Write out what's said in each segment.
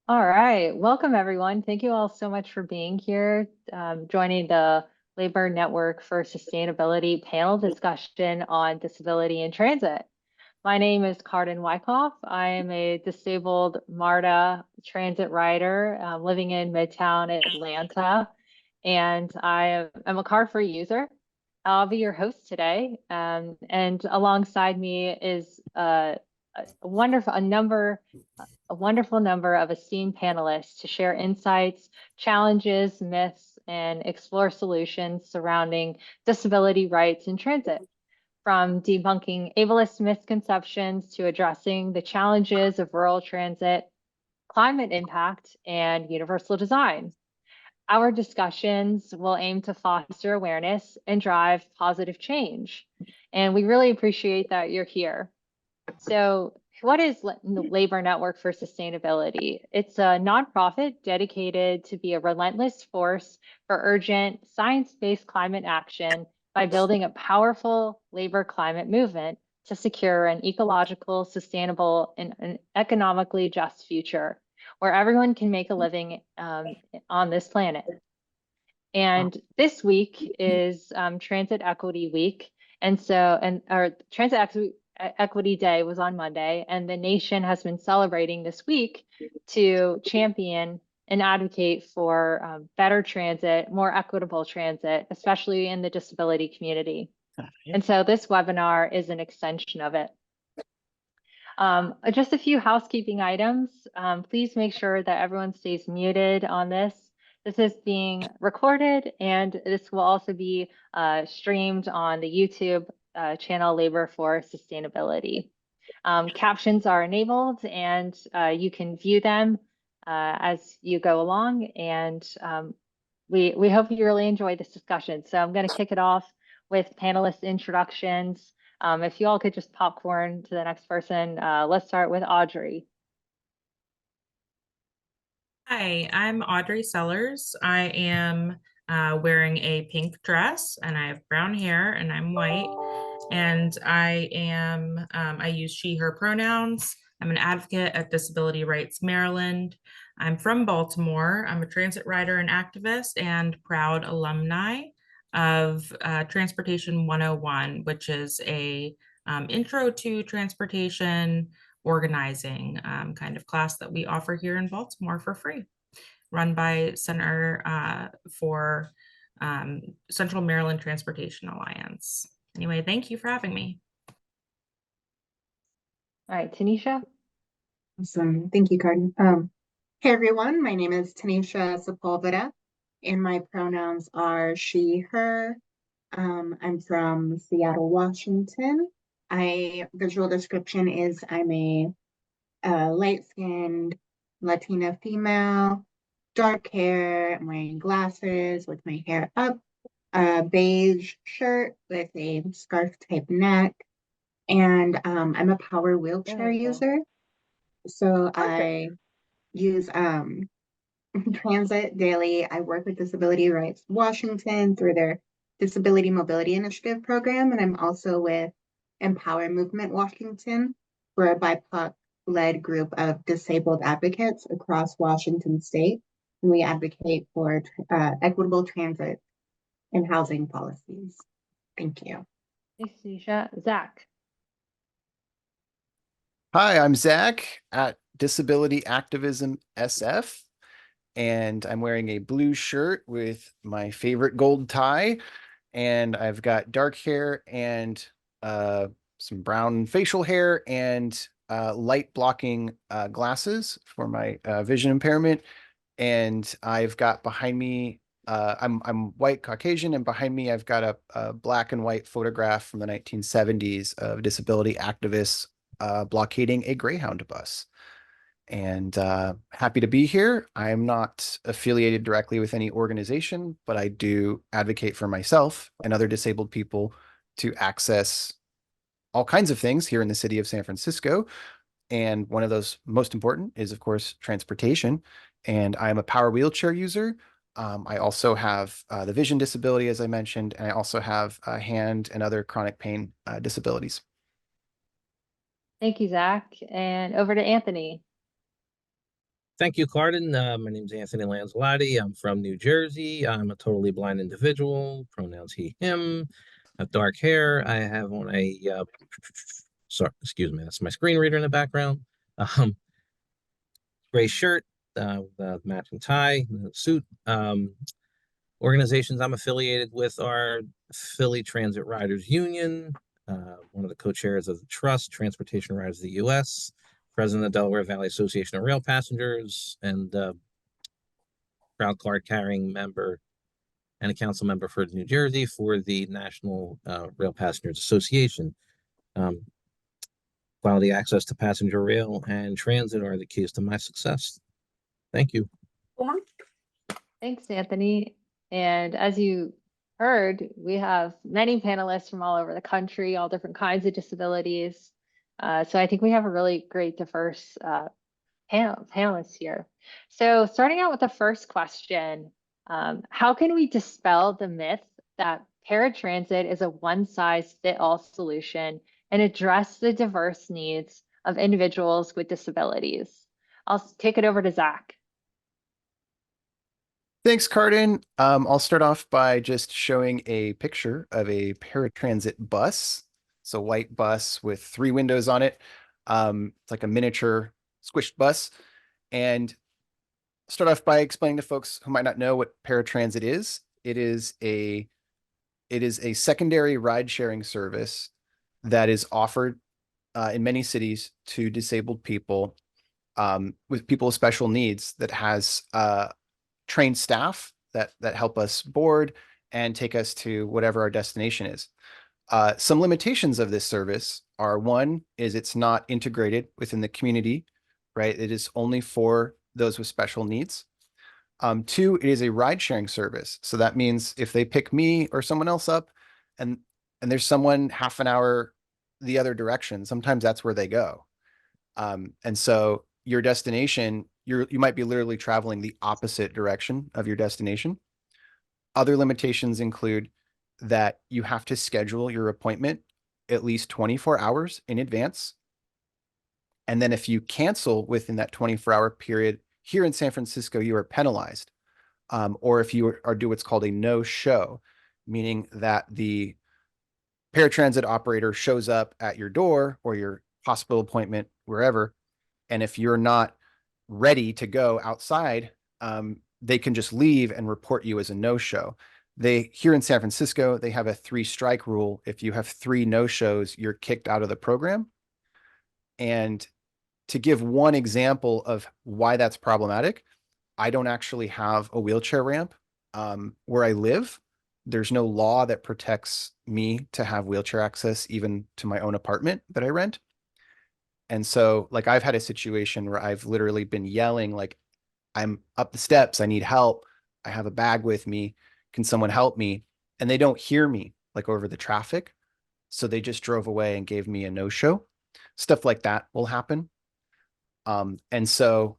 All right. Welcome, everyone. Thank you all so much for being here, joining the Labor Network for Sustainability panel discussion on disability in transit. My name is Carden Wyckoff. I am a disabled MARTA transit rider living in Midtown Atlanta, and I'm a car-free user. I'll be your host today, and alongside me is a wonderful a number a wonderful number of esteemed panelists to share insights, challenges, myths, and explore solutions surrounding disability rights in transit, from debunking ableist misconceptions to addressing the challenges of rural transit, climate impact, and universal design. Our discussions will aim to foster awareness and drive positive change. And we really appreciate that you're here. So, what is the Labor Network for Sustainability? It's a nonprofit dedicated to be a relentless force for urgent science-based climate action by building a powerful labor climate movement to secure an ecological, sustainable, and an economically just future where everyone can make a living on this planet. And this week is Transit Equity Week. And so, and our Equity Day was on Monday, and the nation has been celebrating this week to champion and advocate for better transit, more equitable transit, especially in the disability community. And so this webinar is an extension of it. Just a few housekeeping items. Please make sure that everyone stays muted on this. This is being recorded, and this will also be streamed on the YouTube channel Labor for Sustainability. Captions are enabled, and you can view them as you go along. And we hope you really enjoy this discussion. So I'm going to kick it off with panelist introductions. If you all could just popcorn to the next person, let's start with Audrey. Hi, I'm Audrey Sellers. I am wearing a pink dress and I have brown hair and I'm white. And I use she, her pronouns. I'm an advocate at Disability Rights Maryland. I'm from Baltimore. I'm a transit rider and activist and proud alumni of Transportation 101, which is a intro to transportation organizing kind of class that we offer here in Baltimore for free, run by Center for Central Maryland Transportation Alliance. Anyway, thank you for having me. All right, Tanisha. Awesome. Thank you, Carden. Hey, everyone. My name is Tanisha Sepulveda, and my pronouns are she, her. I'm from Seattle, Washington. Visual description is I'm a light-skinned Latina female, dark hair. I'm wearing glasses with my hair up, a beige shirt with a scarf type neck, and I'm a power wheelchair user. So I use transit daily. I work with Disability Rights Washington through their Disability Mobility Initiative program, and I'm also with Empower Movement Washington. We're a BIPOC-led group of disabled advocates across Washington state, and we advocate for equitable transit and housing policies. Thank you. Thanks, Tanisha. Zach. Hi, I'm Zach at Disability Activism SF, and I'm wearing a blue shirt with my favorite gold tie, and I've got dark hair and some brown facial hair and light blocking glasses for my vision impairment. And I've got behind me, I'm white Caucasian, and behind me I've got a black and white photograph from the 1970s of disability activists blockading a Greyhound bus. And happy to be here. I am not affiliated directly with any organization, but I do advocate for myself and other disabled people to access all kinds of things here in the city of San Francisco. And one of those most important is, of course, transportation. And I'm a power wheelchair user. I also have the vision disability, as I mentioned, and I also have hand and other chronic pain disabilities. Thank you, Zach. And over to Anthony. Thank you, Carden. My name is Anthony Lanzilotti. I'm from New Jersey. I'm a totally blind individual. Pronouns he, him. I have dark hair. I have on a, sorry, excuse me, that's my screen reader in the background. Gray shirt, matching tie, suit. Organizations I'm affiliated with are Philly Transit Riders Union, one of the co-chairs of the Trust, Transportation Riders of the U.S., president of the Delaware Valley Association of Rail Passengers, and proud card carrying member and a council member for New Jersey for the National Rail Passengers Association. Quality access to passenger rail and transit are the keys to my success. Thank you. Thanks, Anthony. And as you heard, we have many panelists from all over the country, all different kinds of disabilities. So I think we have a really great diverse panelists here. So starting out with the first question, how can we dispel the myth that paratransit is a one-size-fits-all solution and address the diverse needs of individuals with disabilities? I'll take it over to Zach. Thanks, Carden. I'll start off by just showing a picture of a paratransit bus. It's a white bus with 3 windows on it. It's like a miniature squished bus. And start off by explaining to folks who might not know what paratransit is. It is a secondary ride sharing service that is offered in many cities to disabled people with people with special needs that has trained staff that help us board and take us to whatever our destination is. Some limitations of this service are, one is it's not integrated within the community, right? It is only for those with special needs. 2, it is a ride sharing service. So that means if they pick me or someone else up and there's someone half an hour the other direction, sometimes that's where they go. And so your destination, you might be literally traveling the opposite direction of your destination. Other limitations include that you have to schedule your appointment at least 24 hours in advance. And then if you cancel within that 24-hour period, here in San Francisco, you are penalized. Or if you do what's called a no-show, meaning that the paratransit operator shows up at your door or your hospital appointment, wherever, and if you're not ready to go outside, they can just leave and report you as a no-show. Here in San Francisco, they have a 3-strike rule. If you have 3 no-shows, you're kicked out of the program. And to give one example of why that's problematic, I don't actually have a wheelchair ramp where I live. There's no law that protects me to have wheelchair access even to my own apartment that I rent. And so like I've had a situation where I've literally been yelling, like, I'm up the steps, I need help. I have a bag with me. Can someone help me? And they don't hear me like over the traffic. So they just drove away and gave me a no-show. Stuff like that will happen. And so,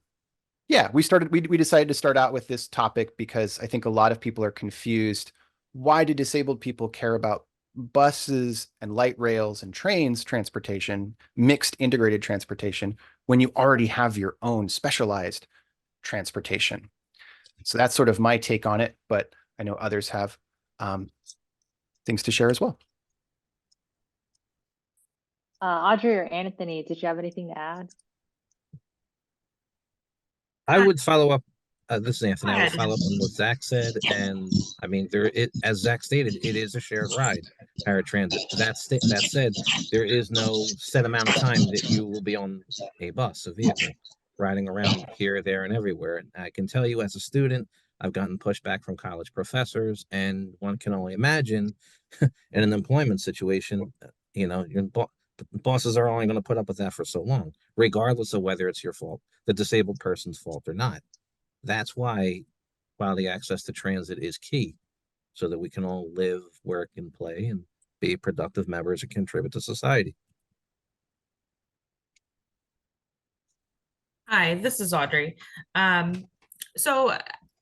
yeah, we decided to start out with this topic because I think a lot of people are confused. Why do disabled people care about buses and light rails and trains transportation, mixed integrated transportation, when you already have your own specialized transportation? So that's sort of my take on it, but I know others have things to share as well. Audrey or Anthony, did you have anything to add? I would follow up. This is Anthony. I would ahead. follow up on what Zach said, and I mean, as Zach stated, it is a shared ride, paratransit. That said, there is no set amount of time that you will be on a bus, a vehicle, riding around here, there, and everywhere. And I can tell you, as a student, I've gotten pushback from college professors, and one can only imagine in an employment situation, bosses are only going to put up with that for so long, regardless of whether it's your fault, the disabled person's fault or not. That's why quality access to transit is key, so that we can all live, work, and play and be productive members and contribute to society. Hi, this is Audrey. So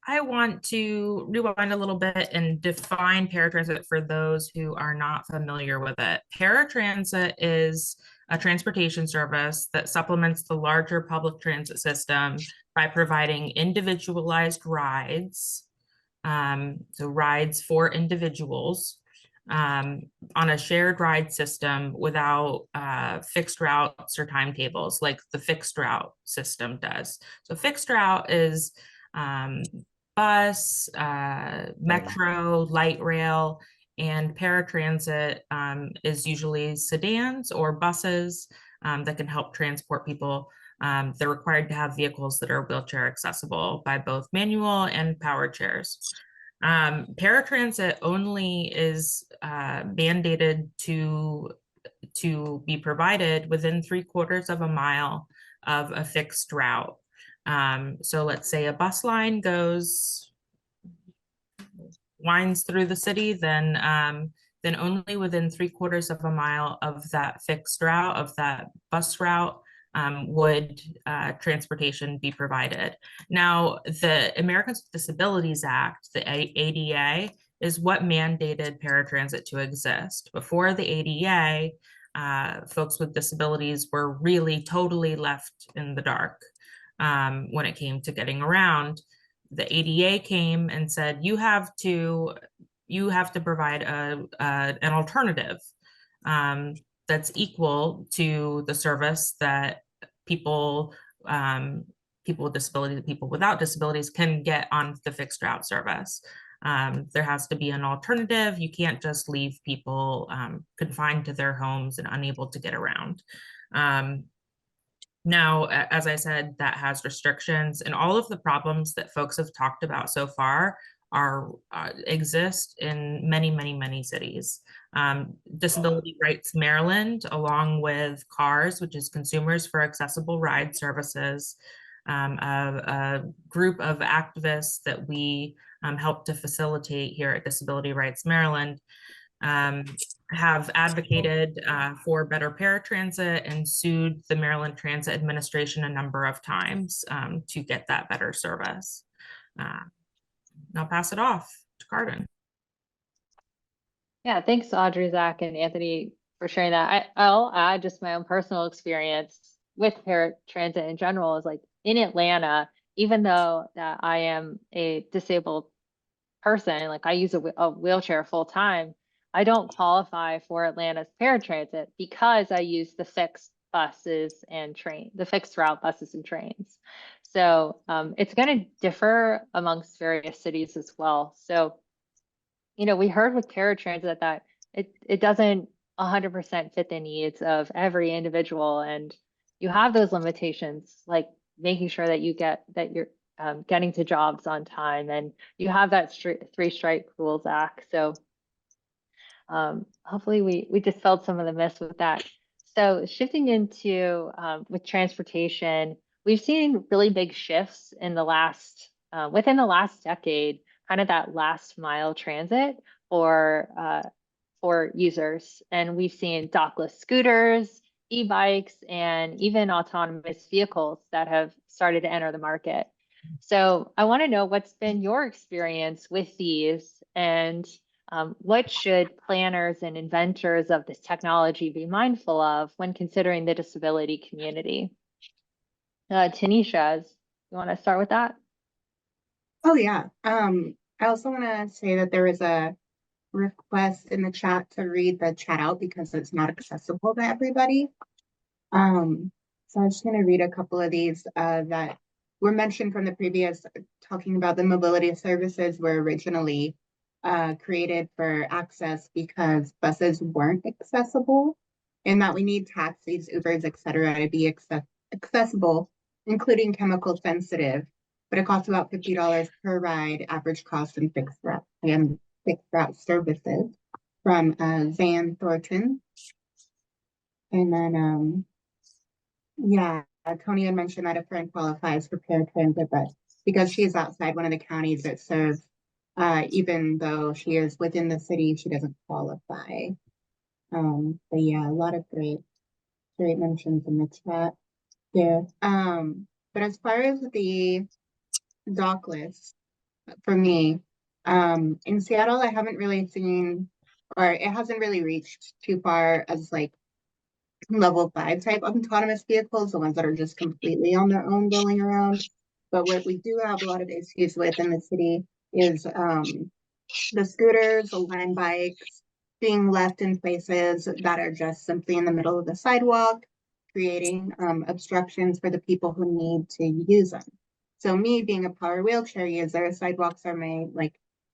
I want to rewind a little bit and define paratransit for those who are not familiar with it. Paratransit is a transportation service that supplements the larger public transit system by providing individualized rides, so rides for individuals, on a shared ride system without fixed routes or timetables like the fixed route system does. So fixed route is bus, metro, light rail, and paratransit is usually sedans or buses that can help transport people. They're required to have vehicles that are wheelchair accessible by both manual and power chairs. Paratransit only is mandated to be provided within 3/4 of a mile of a fixed route. So let's say a bus line winds through the city, then only within 3/4 of a mile of that fixed route, of that bus route, would transportation be provided. Now, the Americans with Disabilities Act, the ADA, is what mandated paratransit to exist. Before the ADA, folks with disabilities were really totally left in the dark when it came to getting around. The ADA came and said, you have to provide an alternative that's equal to the service that people with disabilities, people without disabilities can get on the fixed route service. There has to be an alternative. You can't just leave people confined to their homes and unable to get around. Now, as I said, that has restrictions, and all of the problems that folks have talked about so far exist in many, many, many cities. Disability Rights Maryland, along with CARS, which is Consumers for Accessible Ride Services, a group of activists that we help to facilitate here at Disability Rights Maryland, have advocated for better paratransit and sued the Maryland Transit Administration a number of times to get that better service. I'll pass it off to Carden. Yeah, thanks, Audrey, Zach, and Anthony for sharing that. I'll add just my own personal experience with paratransit in general is like in Atlanta, even though that I am a disabled person, like I use a wheelchair full time, I don't qualify for Atlanta's paratransit because I use the fixed buses and the fixed route buses and trains. So it's going to differ amongst various cities as well. So, you know, we heard with paratransit that it doesn't 100% fit the needs of every individual, and you have those limitations, like making sure that you're getting to jobs on time, and you have that three strike rules act. So hopefully we dispelled some of the myths with that. So shifting into with transportation, we've seen really big shifts in the last within the last decade, kind of that last mile transit for users, and we've seen dockless scooters, e-bikes, and even autonomous vehicles that have started to enter the market. So I want to know what's been your experience with these, and what should planners and inventors of this technology be mindful of when considering the disability community? Tanisha, you want to start with that? Oh yeah. I also want to say that there was a request in the chat to read the chat out because it's not accessible to everybody. So I'm just going to read a couple of these that were mentioned from the previous, talking about the mobility services were originally created for access because buses weren't accessible, and that we need taxis, Ubers, etc. to be accessible, including chemical sensitive, but it costs about $50 per ride, average cost in fixed route services, from Van Thornton. And then yeah, Tony had mentioned that a friend qualifies for paratransit, but because she is outside one of the counties that serve, even though she is within the city, she doesn't qualify. But yeah, a lot of great mentions in the chat there. But as far as the dock list, for me, in Seattle, I haven't really seen, or it hasn't really reached too far as like level 5 type autonomous vehicles, the ones that are just completely on their own going around. But what we do have a lot of issues with in the city is the scooters, the line bikes being left in places that are just simply in the middle of the sidewalk, creating obstructions for the people who need to use them. So me being a power wheelchair user, sidewalks are my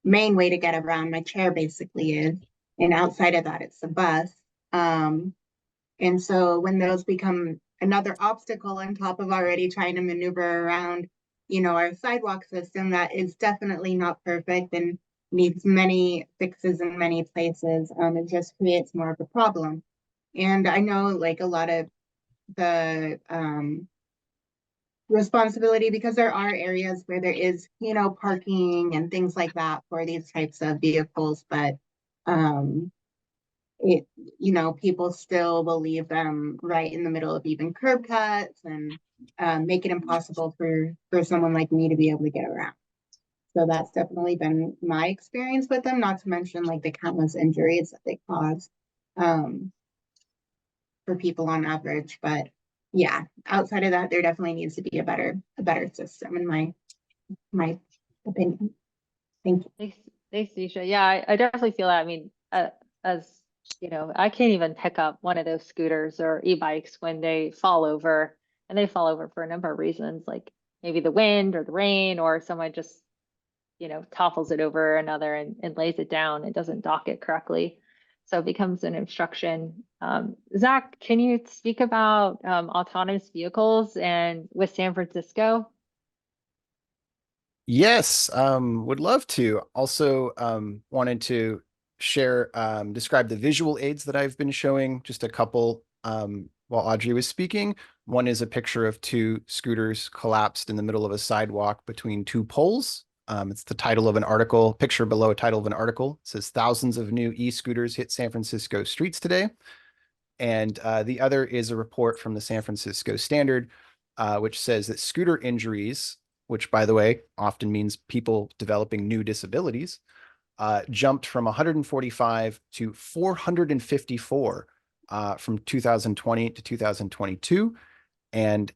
main way to get around. My chair basically is, and outside of that, it's the bus. And so when those become another obstacle on top of already trying to maneuver around, our sidewalk system that is definitely not perfect and needs many fixes in many places, it just creates more of a problem. And I know a lot of the responsibility, because there are areas where there is, parking and things like that for these types of vehicles, but people still will leave them right in the middle of even curb cuts and make it impossible for someone like me to be able to get around. So that's definitely been my experience with them, not to mention the countless injuries that they cause for people on average. But yeah, outside of that, there definitely needs to be a better system in my opinion. Thank you. Thanks, Tanisha. Yeah, I definitely feel that. I mean, as I can't even pick up one of those scooters or e-bikes when they fall over, and they fall over for a number of reasons, like maybe the wind or the rain, or someone just topples it over another and lays it down and doesn't dock it correctly. So it becomes an obstruction. Zach, can you speak about autonomous vehicles and with San Francisco? Yes, would love to. Also, wanted to share, describe the visual aids that I've been showing, just a couple while Audrey was speaking. One is a picture of two scooters collapsed in the middle of a sidewalk between two poles. It's the title of an article, picture below a title of an article. It says thousands of new e-scooters hit San Francisco streets today. And the other is a report from the San Francisco Standard, which says that scooter injuries, which by the way, often means people developing new disabilities, jumped from 145 to 454 from 2020 to 2022. And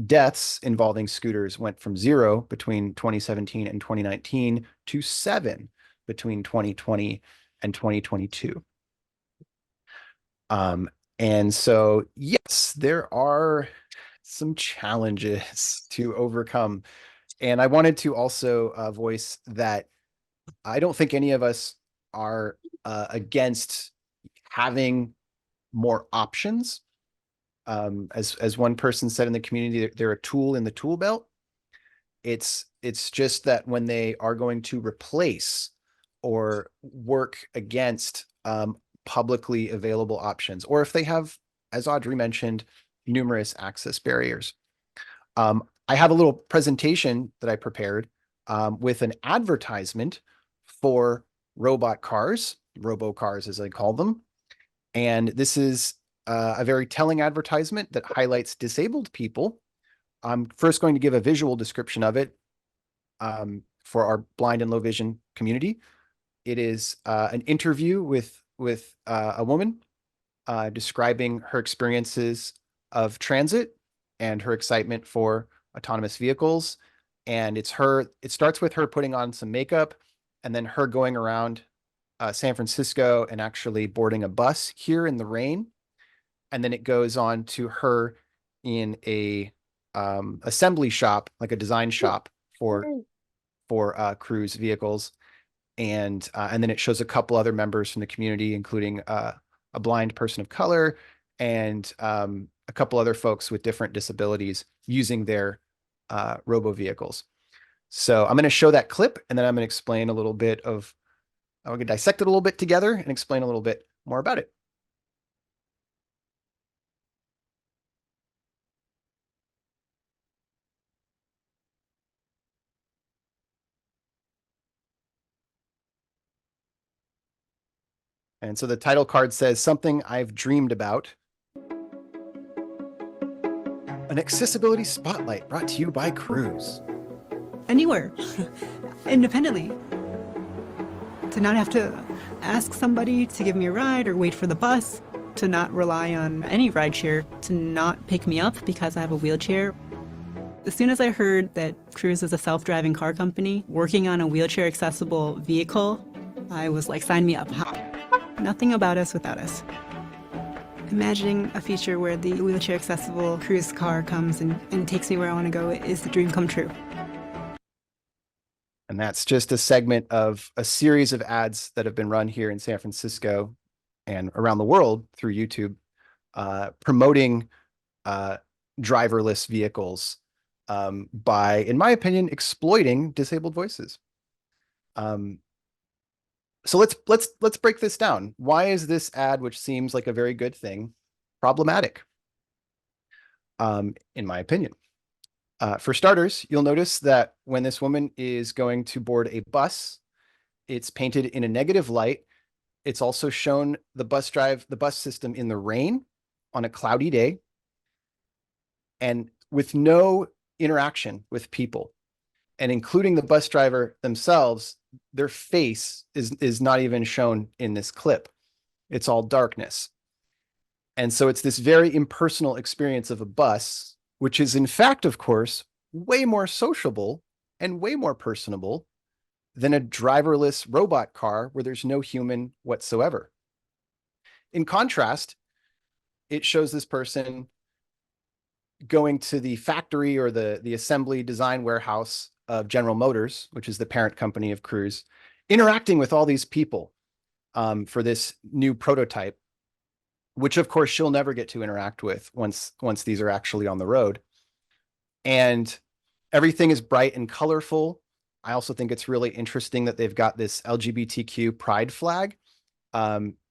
deaths involving scooters went from 0 between 2017 and 2019 to 7 between 2020 and 2022. And so, yes, there are some challenges to overcome. And I wanted to also voice that I don't think any of us are against having more options. As one person said in the community, they're a tool in the tool belt. It's just that when they are going to replace or work against publicly available options, or if they have, as Audrey mentioned, numerous access barriers. I have a little presentation that I prepared with an advertisement for robot cars, robo-cars as I call them. And this is a very telling advertisement that highlights disabled people. I'm first going to give a visual description of it for our blind and low vision community. It is an interview with a woman describing her experiences of transit and her excitement for autonomous vehicles. And it starts with her putting on some makeup and then her going around San Francisco and actually boarding a bus here in the rain. And then it goes on to her in a assembly shop, like a design shop for cruise vehicles. And then it shows a couple other members from the community, including a blind person of color and a couple other folks with different disabilities using their robo vehicles. So I'm going to show that clip, and then I'm going to explain a little bit of, I'm going to dissect it a little bit together and explain a little bit more about it. And so the title card says, "Something I've Dreamed About." An accessibility spotlight brought to you by Cruise. Anywhere, independently. To not have to ask somebody to give me a ride or wait for the bus, to not rely on any rideshare to not pick me up because I have a wheelchair. As soon as I heard that Cruise is a self-driving car company working on a wheelchair-accessible vehicle, I was like, sign me up. Nothing about us without us. Imagining a future where the wheelchair-accessible Cruise car comes and takes me where I want to go is the dream come true. And that's just a segment of a series of ads that have been run here in San Francisco and around the world through YouTube, promoting driverless vehicles by, in my opinion, exploiting disabled voices. So let's break this down. Why is this ad, which seems like a very good thing, problematic? In my opinion. For starters, you'll notice that when this woman is going to board a bus, it's painted in a negative light. It's also shown the bus system in the rain on a cloudy day and with no interaction with people. And including the bus driver themselves, their face is not even shown in this clip. It's all darkness. And so it's this very impersonal experience of a bus, which is in fact, of course, way more sociable and way more personable than a driverless robot car where there's no human whatsoever. In contrast, it shows this person going to the factory or the assembly design warehouse of General Motors, which is the parent company of Cruise, interacting with all these people for this new prototype, which of course she'll never get to interact with once these are actually on the road. And everything is bright and colorful. I also think it's really interesting that they've got this LGBTQ pride flag,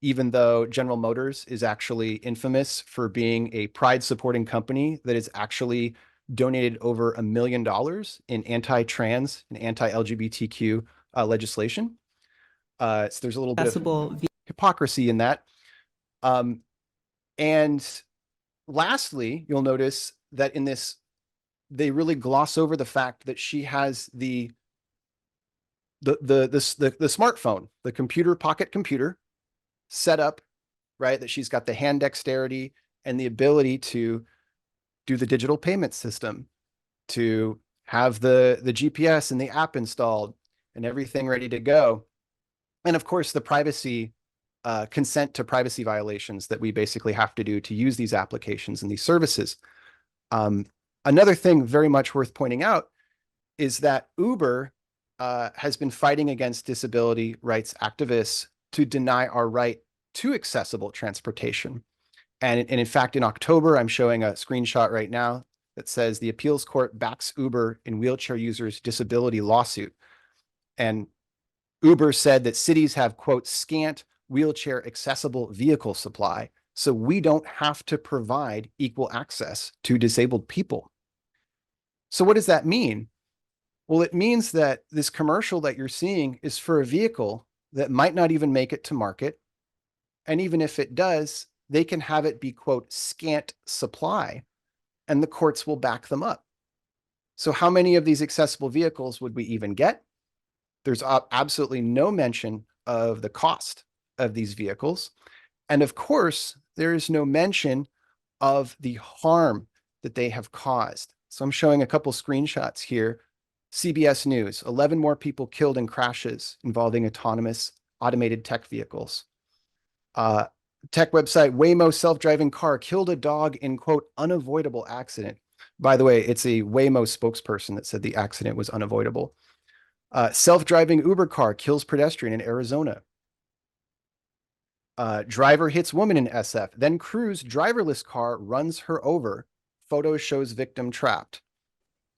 even though General Motors is actually infamous for being a pride supporting company that has actually donated over $1 million in anti-trans and anti-LGBTQ legislation. So there's a little bit of hypocrisy in that. And lastly, you'll notice that in this, they really gloss over the fact that she has the smartphone, the pocket computer set up, right? That she's got the hand dexterity and the ability to do the digital payment system, to have the GPS and the app installed and everything ready to go. And of course, the privacy consent to privacy violations that we basically have to do to use these applications and these services. Another thing very much worth pointing out is that Uber has been fighting against disability rights activists to deny our right to accessible transportation. And in fact, in October, I'm showing a screenshot right now that says the appeals court backs Uber in wheelchair users' disability lawsuit. And Uber said that cities have, quote, scant wheelchair accessible vehicle supply, so we don't have to provide equal access to disabled people. So what does that mean? Well, it means that this commercial that you're seeing is for a vehicle that might not even make it to market. And even if it does, they can have it be, quote, scant supply, and the courts will back them up. So how many of these accessible vehicles would we even get? There's absolutely no mention of the cost of these vehicles. And of course, there is no mention of the harm that they have caused. So I'm showing a couple screenshots here. CBS News, 11 more people killed in crashes involving autonomous automated tech vehicles. Tech website, Waymo self-driving car killed a dog in, quote, unavoidable accident. By the way, it's a Waymo spokesperson that said the accident was unavoidable. Self-driving Uber car kills pedestrian in Arizona. Driver hits woman in SF. Then Cruise driverless car runs her over. Photo shows victim trapped.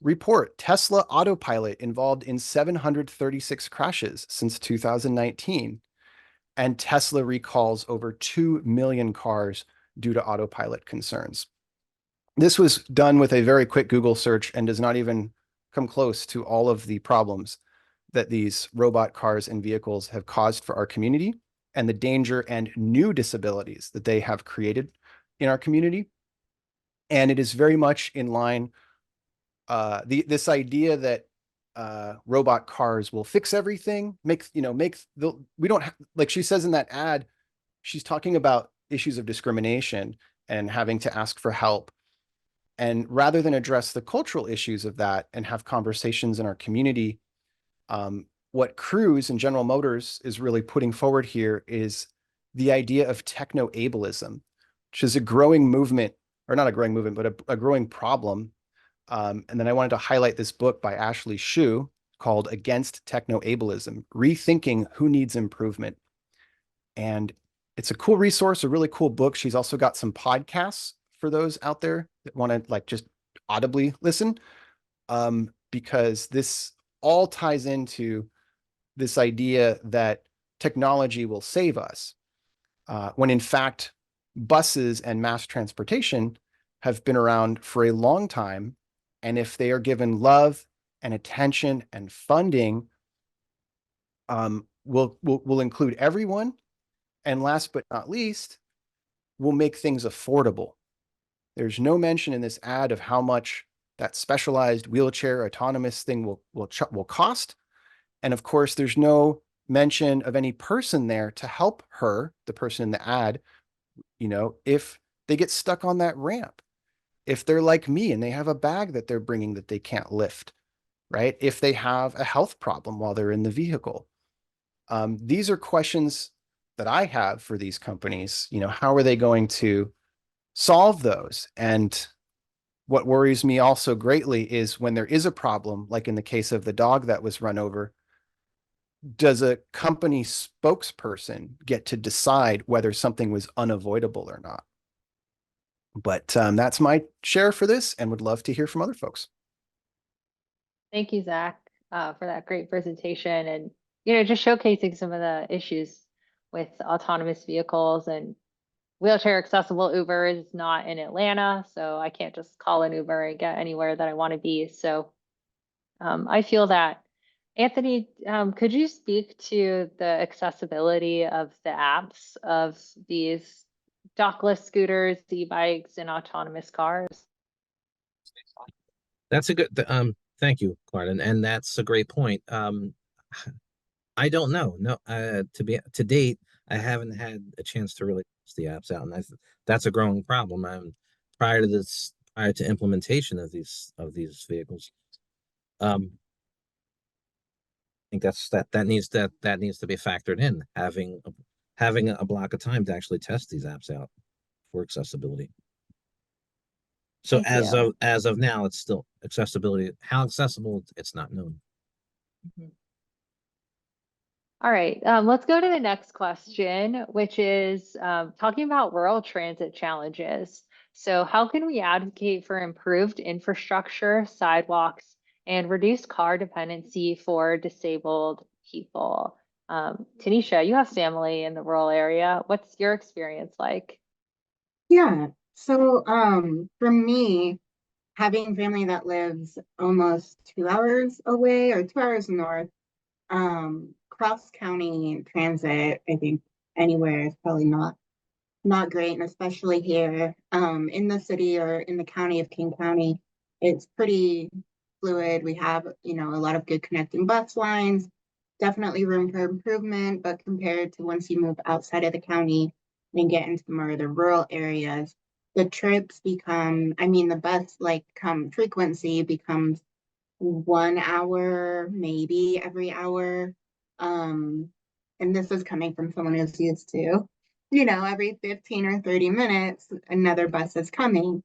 Report, Tesla autopilot involved in 736 crashes since 2019. And Tesla recalls over 2 million cars due to autopilot concerns. This was done with a very quick Google search and does not even come close to all of the problems that these robot cars and vehicles have caused for our community and the danger and new disabilities that they have created in our community. And it is very much in line, this idea that robot cars will fix everything, we don't have, like she says in that ad, she's talking about issues of discrimination and having to ask for help. And rather than address the cultural issues of that and have conversations in our community, what Cruise and General Motors is really putting forward here is the idea of techno-ableism, which is a growing movement, or not a growing movement, but a growing problem. And then I wanted to highlight this book by Ashley Shu called Against Techno-Ableism, Rethinking Who Needs Improvement. And it's a cool resource, a really cool book. She's also got some podcasts for those out there that want to like just audibly listen, because this all ties into this idea that technology will save us, when in fact, buses and mass transportation have been around for a long time. And if they are given love and attention and funding, will include everyone. And last but not least, will make things affordable. There's no mention in this ad of how much that specialized wheelchair autonomous thing will cost. And of course, there's no mention of any person there to help her, the person in the ad, if they get stuck on that ramp, if they're like me and they have a bag that they're bringing that they can't lift, right? If they have a health problem while they're in the vehicle. These are questions that I have for these companies. How are they going to solve those? And what worries me also greatly is when there is a problem, like in the case of the dog that was run over, does a company spokesperson get to decide whether something was unavoidable or not? But that's my share for this, and would love to hear from other folks. Thank you, Zach, for that great presentation, and just showcasing some of the issues with autonomous vehicles. And wheelchair accessible Uber is not in Atlanta, so I can't just call an Uber and get anywhere that I want to be. So I feel that. Anthony, could you speak to the accessibility of the apps of these dockless scooters, e-bikes, and autonomous cars? That's a good, thank you, Carden, and that's a great point. I don't know. No, to date, I haven't had a chance to really test the apps out, and that's a growing problem. Prior to implementation of these vehicles, I think that needs to be factored in, having a block of time to actually test these apps out for accessibility. So as of now, it's still accessibility. How accessible, it's not known. Mm-hmm. All right, let's go to the next question, which is talking about rural transit challenges. So how can we advocate for improved infrastructure, sidewalks, and reduced car dependency for disabled people? Tanisha, you have family in the rural area. What's your experience like? Yeah, so for me, having family that lives almost 2 hours away or 2 hours north, cross county transit, I think anywhere is probably not great, and especially here in the city or in the county of King County, it's pretty fluid. We have a lot of good connecting bus lines, definitely room for improvement, but compared to once you move outside of the county and get into more of the rural areas, the trips become, the bus frequency becomes 1 hour, maybe every hour. And this is coming from someone who's used to, every 15 or 30 minutes, another bus is coming.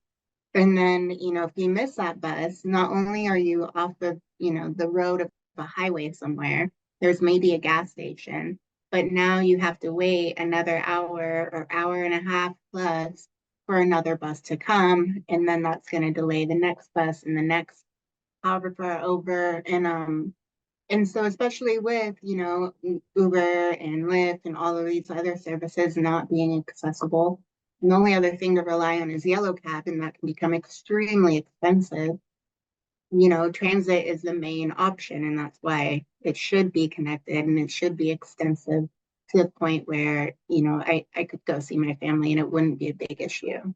And then, if you miss that bus, not only are you off of, the road of a highway somewhere, there's maybe a gas station, but now you have to wait another hour or hour and a half plus for another bus to come. And then that's going to delay the next bus and the next however far over. And so especially with, Uber and Lyft and all of these other services not being accessible, and the only other thing to rely on is yellow cab, and that can become extremely expensive. Transit is the main option, and that's why it should be connected and it should be extensive to the point where, I could go see my family and it wouldn't be a big issue.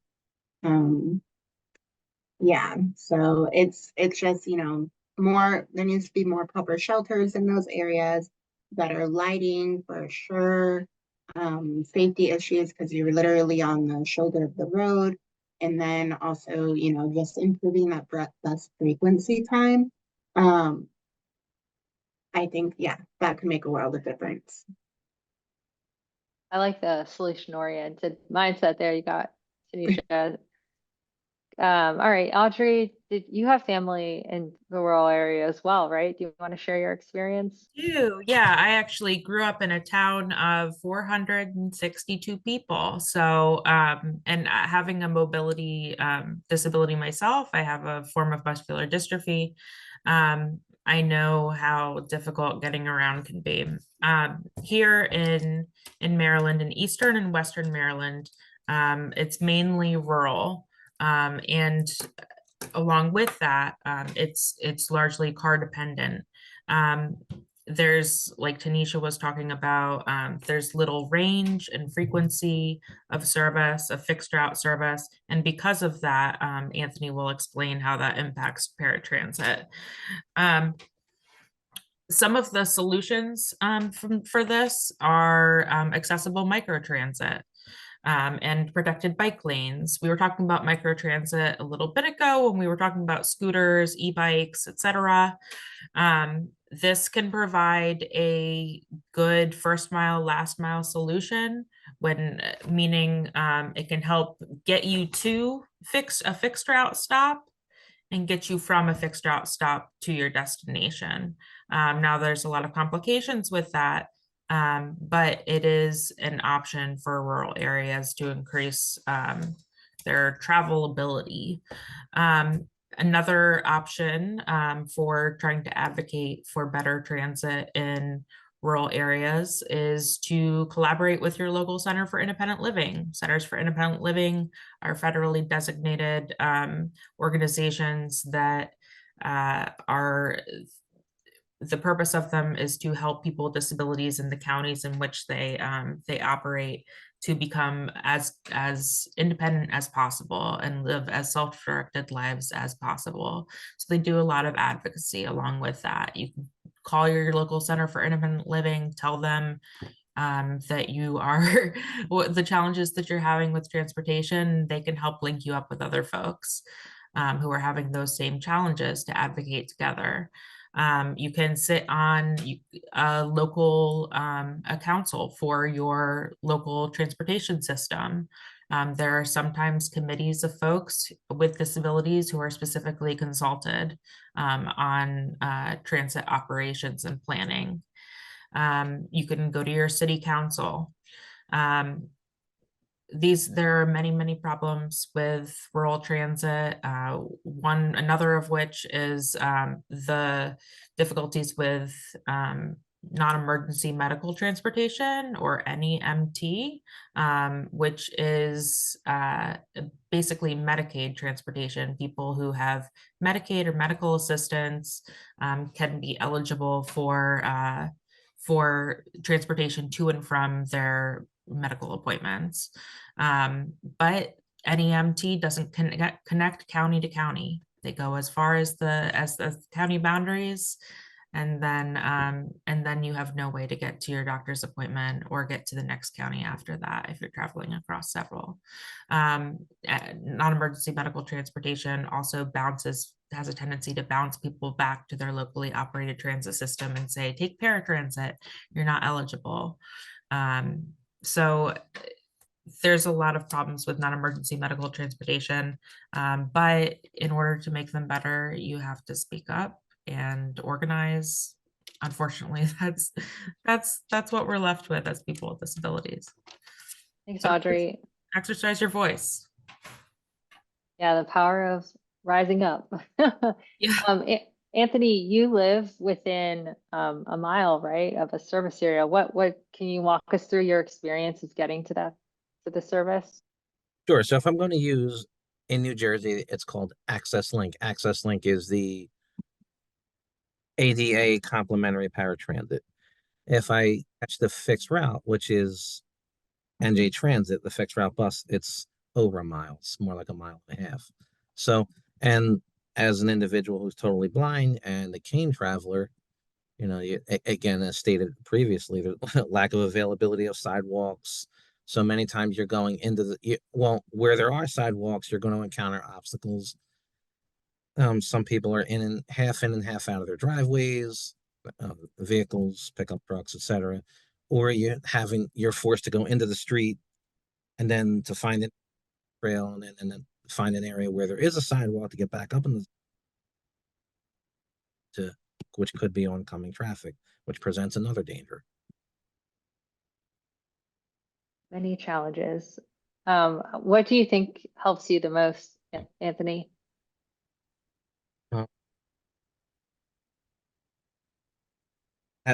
Yeah, so it's just, there needs to be more proper shelters in those areas, better lighting for sure, safety issues because you're literally on the shoulder of the road. And then also, just improving that bus frequency time. I think, yeah, that could make a world of difference. I like the solution-oriented mindset there you got, Tanisha. All right, Audrey, did you have family in the rural area as well, right? Do you want to share your experience? Yeah, I actually grew up in a town of 462 people. So, and having a mobility disability myself, I have a form of muscular dystrophy. I know how difficult getting around can be. Here in Maryland, in Eastern and Western Maryland, it's mainly rural. And along with that, it's largely car dependent. Um, there's, like Tanisha was talking about, there's little range and frequency of service, of fixed route service, and because of that, Anthony will explain how that impacts paratransit. Some of the solutions for this are accessible microtransit. And protected bike lanes. We were talking about microtransit a little bit ago when we were talking about scooters, e-bikes, etc. This can provide a good first mile, last mile solution when meaning it can help get you to a fixed route stop and get you from a fixed route stop to your destination. Now there's a lot of complications with that, but it is an option for rural areas to increase their travelability. Another option for trying to advocate for better transit in rural areas is to collaborate with your local Center for Independent Living. Centers for Independent Living are federally designated organizations that are, the purpose of them is to help people with disabilities in the counties in which they operate to become as independent as possible and live as self-directed lives as possible. So they do a lot of advocacy along with that. You can call your local Center for Independent Living, tell them that you are the challenges that you're having with transportation. They can help link you up with other folks who are having those same challenges to advocate together. You can sit on a local a council for your local transportation system. There are sometimes committees of folks with disabilities who are specifically consulted on transit operations and planning. You can go to your city council. There are many problems with rural transit. Another of which is the difficulties with non-emergency medical transportation, or NEMT, which is basically Medicaid transportation. People who have Medicaid or medical assistance can be eligible for transportation to and from their medical appointments. But NEMT doesn't connect county to county. They go as far as the county boundaries, and then you have no way to get to your doctor's appointment or get to the next county after that if you're traveling across several. Non-emergency medical transportation also has a tendency to bounce people back to their locally operated transit system and say, take paratransit, you're not eligible. So there's a lot of problems with non-emergency medical transportation, but in order to make them better, you have to speak up and organize. Unfortunately, that's what we're left with as people with disabilities. Thanks, So Audrey. exercise your voice. Yeah, the power of rising up. Yeah. Anthony, you live within a mile, right, of a service area. What can you walk us through your experiences getting to the service? Sure. So if I'm going to use in New Jersey, it's called Access Link. Access Link is the ADA complimentary paratransit. If I catch the fixed route, which is NJ Transit, the fixed route bus, it's over a mile. It's more like a mile and a half. So, and as an individual who's totally blind and a cane traveler, again, as stated previously, the lack of availability of sidewalks, So many times you're going into well, where there are sidewalks, you're going to encounter obstacles. Some people are in and half out of their driveways, vehicles, pickup trucks, etc. Or you're forced to go into the street and then to find a trail and then find an area where there is a sidewalk to get back up which could be oncoming traffic, which presents another danger. Many challenges. What do you think helps you the most, Anthony?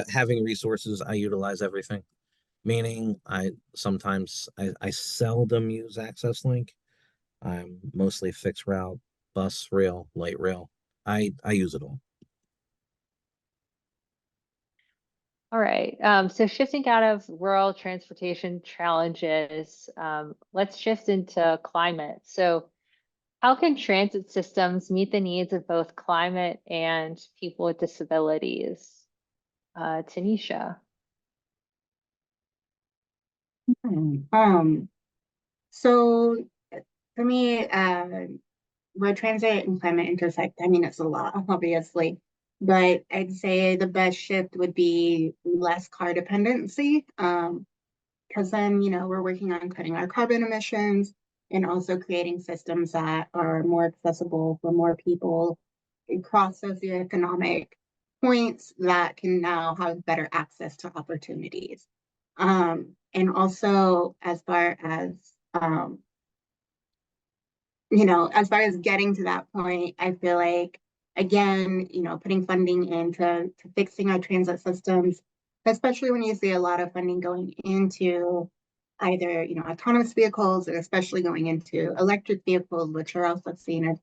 Having resources, I utilize everything. Meaning, I seldom use Access Link. I'm mostly fixed route, bus, rail, light rail. I use it all. All right. So shifting out of rural transportation challenges, let's shift into climate. So how can transit systems meet the needs of both climate and people with disabilities? Tanisha. So for me, where transit and climate intersect, I mean, it's a lot, obviously, but I'd say the best shift would be less car dependency. Because then, we're working on cutting our carbon emissions and also creating systems that are more accessible for more people across socioeconomic points that can now have better access to opportunities. And also as far as as far as getting to that point, I feel like, again, putting funding into fixing our transit systems, especially when you see a lot of funding going into either, autonomous vehicles, or especially going into electric vehicles, which are also seen as,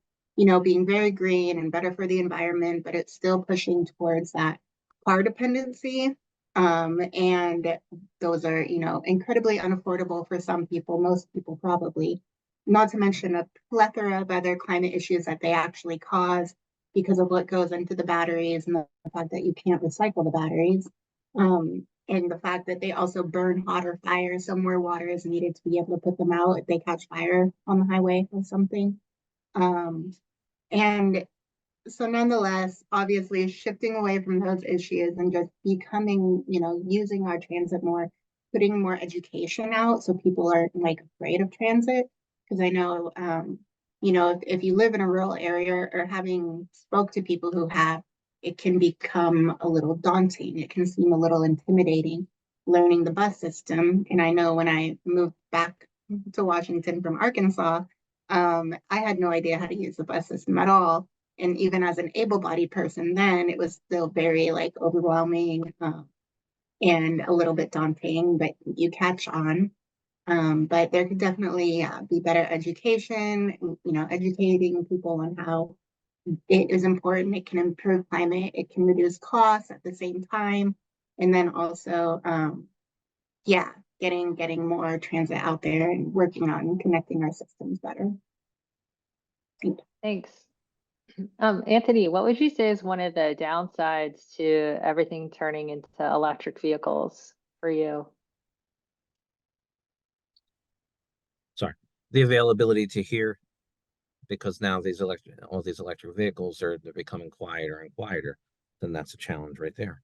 being very green and better for the environment, but it's still pushing towards that car dependency. And those are, incredibly unaffordable for some people, most people probably, not to mention a plethora of other climate issues that they actually cause because of what goes into the batteries and the fact that you can't recycle the batteries. And the fact that they also burn hotter fires somewhere water is needed to be able to put them out if they catch fire on the highway or something. And so nonetheless, obviously shifting away from those issues and just becoming, using our transit more, putting more education out so people aren't afraid of transit. Because I know, if you live in a rural area or having spoke to people who have, it can become a little daunting. It can seem a little intimidating learning the bus system. And I know when I moved back to Washington from Arkansas, I had no idea how to use the bus system at all. And even as an able-bodied person then, it was still very overwhelming and a little bit daunting, but you catch on. But there could definitely be better education, educating people on how it is important. It can improve climate. It can reduce costs at the same time. And then also, getting more transit out there and working on connecting our systems better. Thanks. Anthony, what would you say is one of the downsides to everything turning into electric vehicles for you? Sorry, the availability to hear, because now all these electric vehicles they're becoming quieter and quieter. Then that's a challenge right there.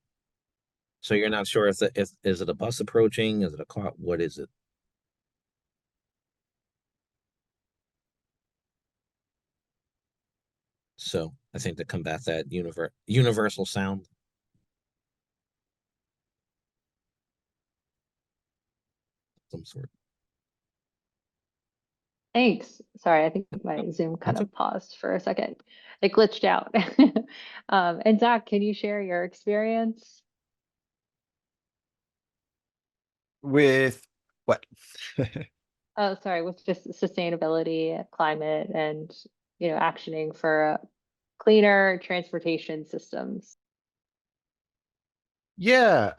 So you're not sure if is it a bus approaching? Is it a car? What is it? So I think to combat that universal sound. Some sort. Thanks. Sorry, I think my Zoom kind of paused for a second. It glitched out. And Zach, can you share your experience? With what? Oh, sorry, with just sustainability, climate, and actioning for cleaner transportation systems. Yeah.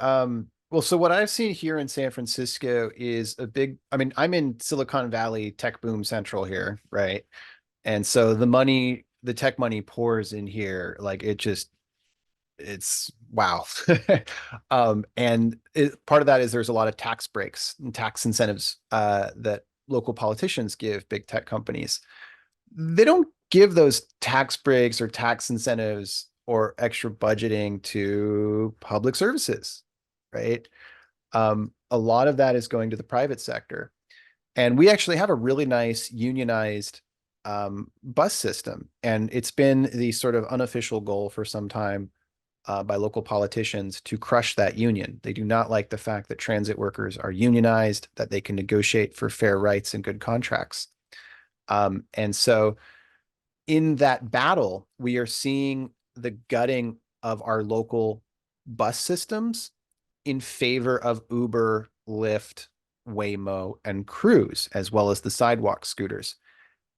Well, so what I've seen here in San Francisco is I'm in Silicon Valley, tech boom central here, right? And so the tech money pours in here, like it just it's wow. And part of that is there's a lot of tax breaks and tax incentives that local politicians give big tech companies. They don't give those tax breaks or tax incentives or extra budgeting to public services, right? A lot of that is going to the private sector. And we actually have a really nice unionized bus system. And it's been the sort of unofficial goal for some time by local politicians to crush that union. They do not like the fact that transit workers are unionized, that they can negotiate for fair rights and good contracts. And so in that battle, we are seeing the gutting of our local bus systems in favor of Uber, Lyft, Waymo, and Cruise, as well as the sidewalk scooters.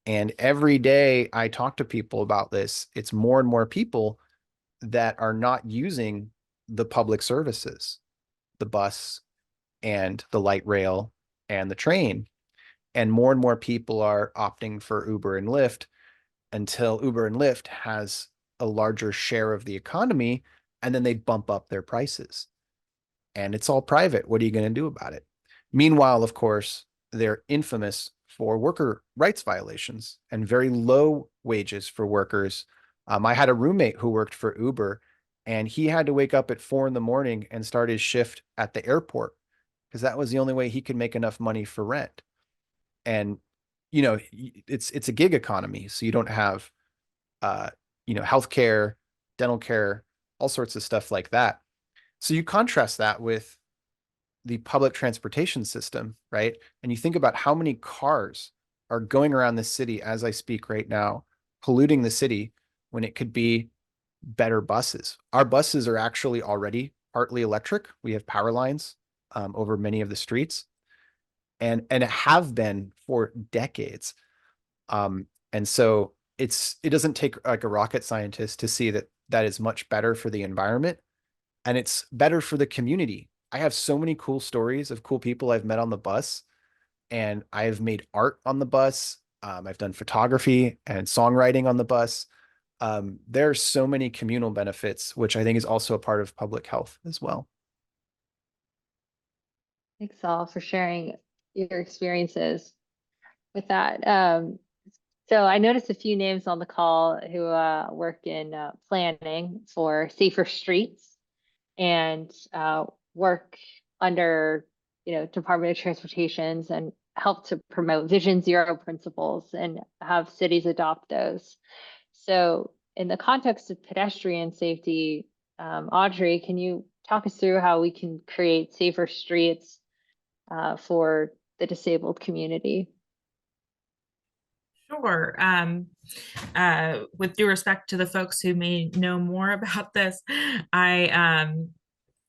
And every day I talk to people about this, it's more and more people that are not using the public services, the bus and the light rail and the train. And more people are opting for Uber and Lyft until Uber and Lyft has a larger share of the economy, and then they bump up their prices. And it's all private. What are you going to do about it? Meanwhile, of course, they're infamous for worker rights violations and very low wages for workers. I had a roommate who worked for Uber, and he had to wake up at 4 a.m. and start his shift at the airport because that was the only way he could make enough money for rent. And you know, it's a gig economy, so you don't have healthcare, dental care, all sorts of stuff like that. So you contrast that with the public transportation system, right? And you think about how many cars are going around the city as I speak right now, polluting the city when it could be better buses. Our buses are actually already partly electric. We have power lines over many of the streets, and have been for decades. And so it doesn't take like a rocket scientist to see that that is much better for the environment, and it's better for the community. I have so many cool stories of cool people I've met on the bus, and I've made art on the bus. I've done photography and songwriting on the bus. There are so many communal benefits, which I think is also a part of public health as well. Thanks all for sharing your experiences with that. So I noticed a few names on the call who work in planning for safer streets and work under, Department of Transportations and help to promote Vision Zero principles and have cities adopt those. So in the context of pedestrian safety, Audrey, can you talk us through how we can create safer streets for the disabled community? Sure. With due respect to the folks who may know more about this, I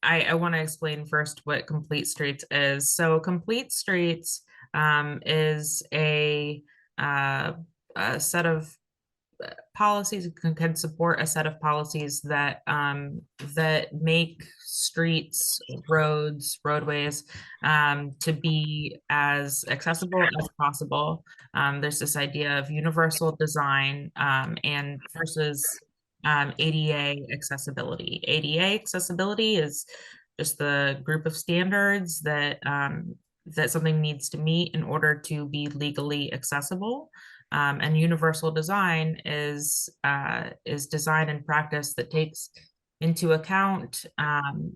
want to explain first what Complete Streets is. So Complete Streets is a set of policies, can support a set of policies that that make streets, roads, roadways to be as accessible as possible. There's this idea of universal design and versus ADA accessibility. ADA accessibility is just the group of standards that that something needs to meet in order to be legally accessible. And universal design is design and practice that takes into account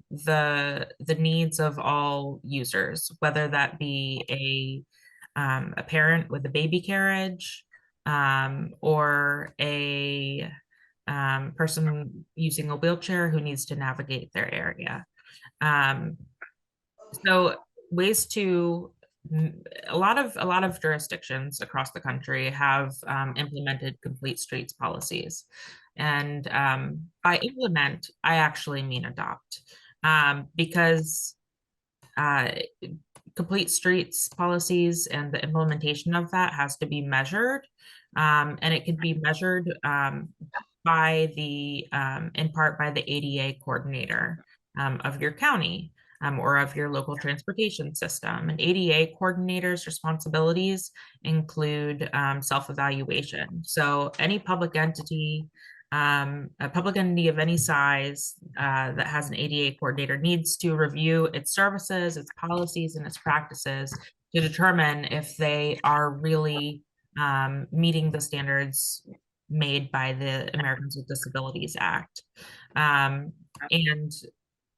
the needs of all users, whether that be a parent with a baby carriage or a person using a wheelchair who needs to navigate their area. So ways to a lot of jurisdictions across the country have implemented complete streets policies, and by implement I actually mean adopt, because complete streets policies and the implementation of that has to be measured, and it can be measured by the in part by the ADA coordinator of your county. Or of your local transportation system. And ADA coordinators' responsibilities include self-evaluation. So any public entity A public entity of any size that has an ADA coordinator needs to review its services, its policies, and its practices to determine if they are really meeting the standards made by the Americans with Disabilities Act. And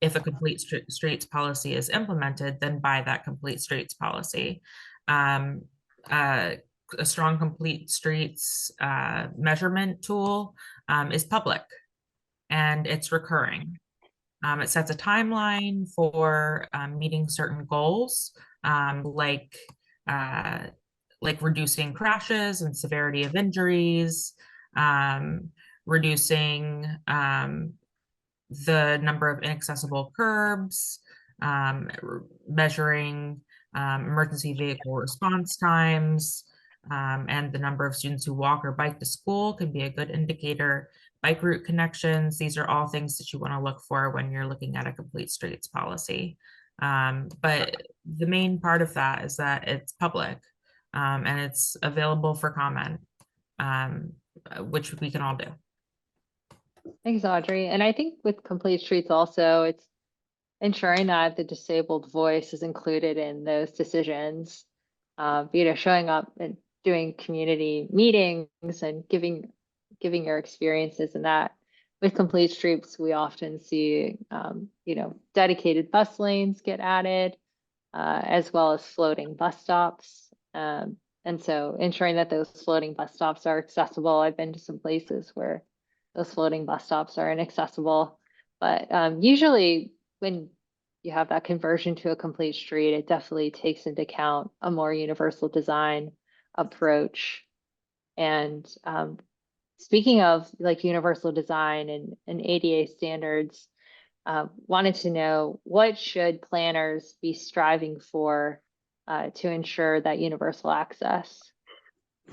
if a complete streets policy is implemented, then by that complete streets policy. A strong complete streets measurement tool is public and it's recurring. It sets a timeline for meeting certain goals, like reducing crashes and severity of injuries, reducing the number of inaccessible curbs, measuring emergency vehicle response times, and the number of students who walk or bike to school can be a good indicator. Bike route connections, these are all things that you want to look for when you're looking at a complete streets policy. But the main part of that is that it's public and it's available for comment, which we can all do. Thanks, Audrey. And I think with Complete Streets also, it's ensuring that the disabled voice is included in those decisions. Showing up and doing community meetings and giving your experiences in that. With Complete Streets, we often see, dedicated bus lanes get added, as well as floating bus stops. And so ensuring that those floating bus stops are accessible. I've been to some places where those floating bus stops are inaccessible, but usually when you have that conversion to a complete street, it definitely takes into account a more universal design approach. And speaking of like universal design and ADA standards, wanted to know, what should planners be striving for to ensure that universal access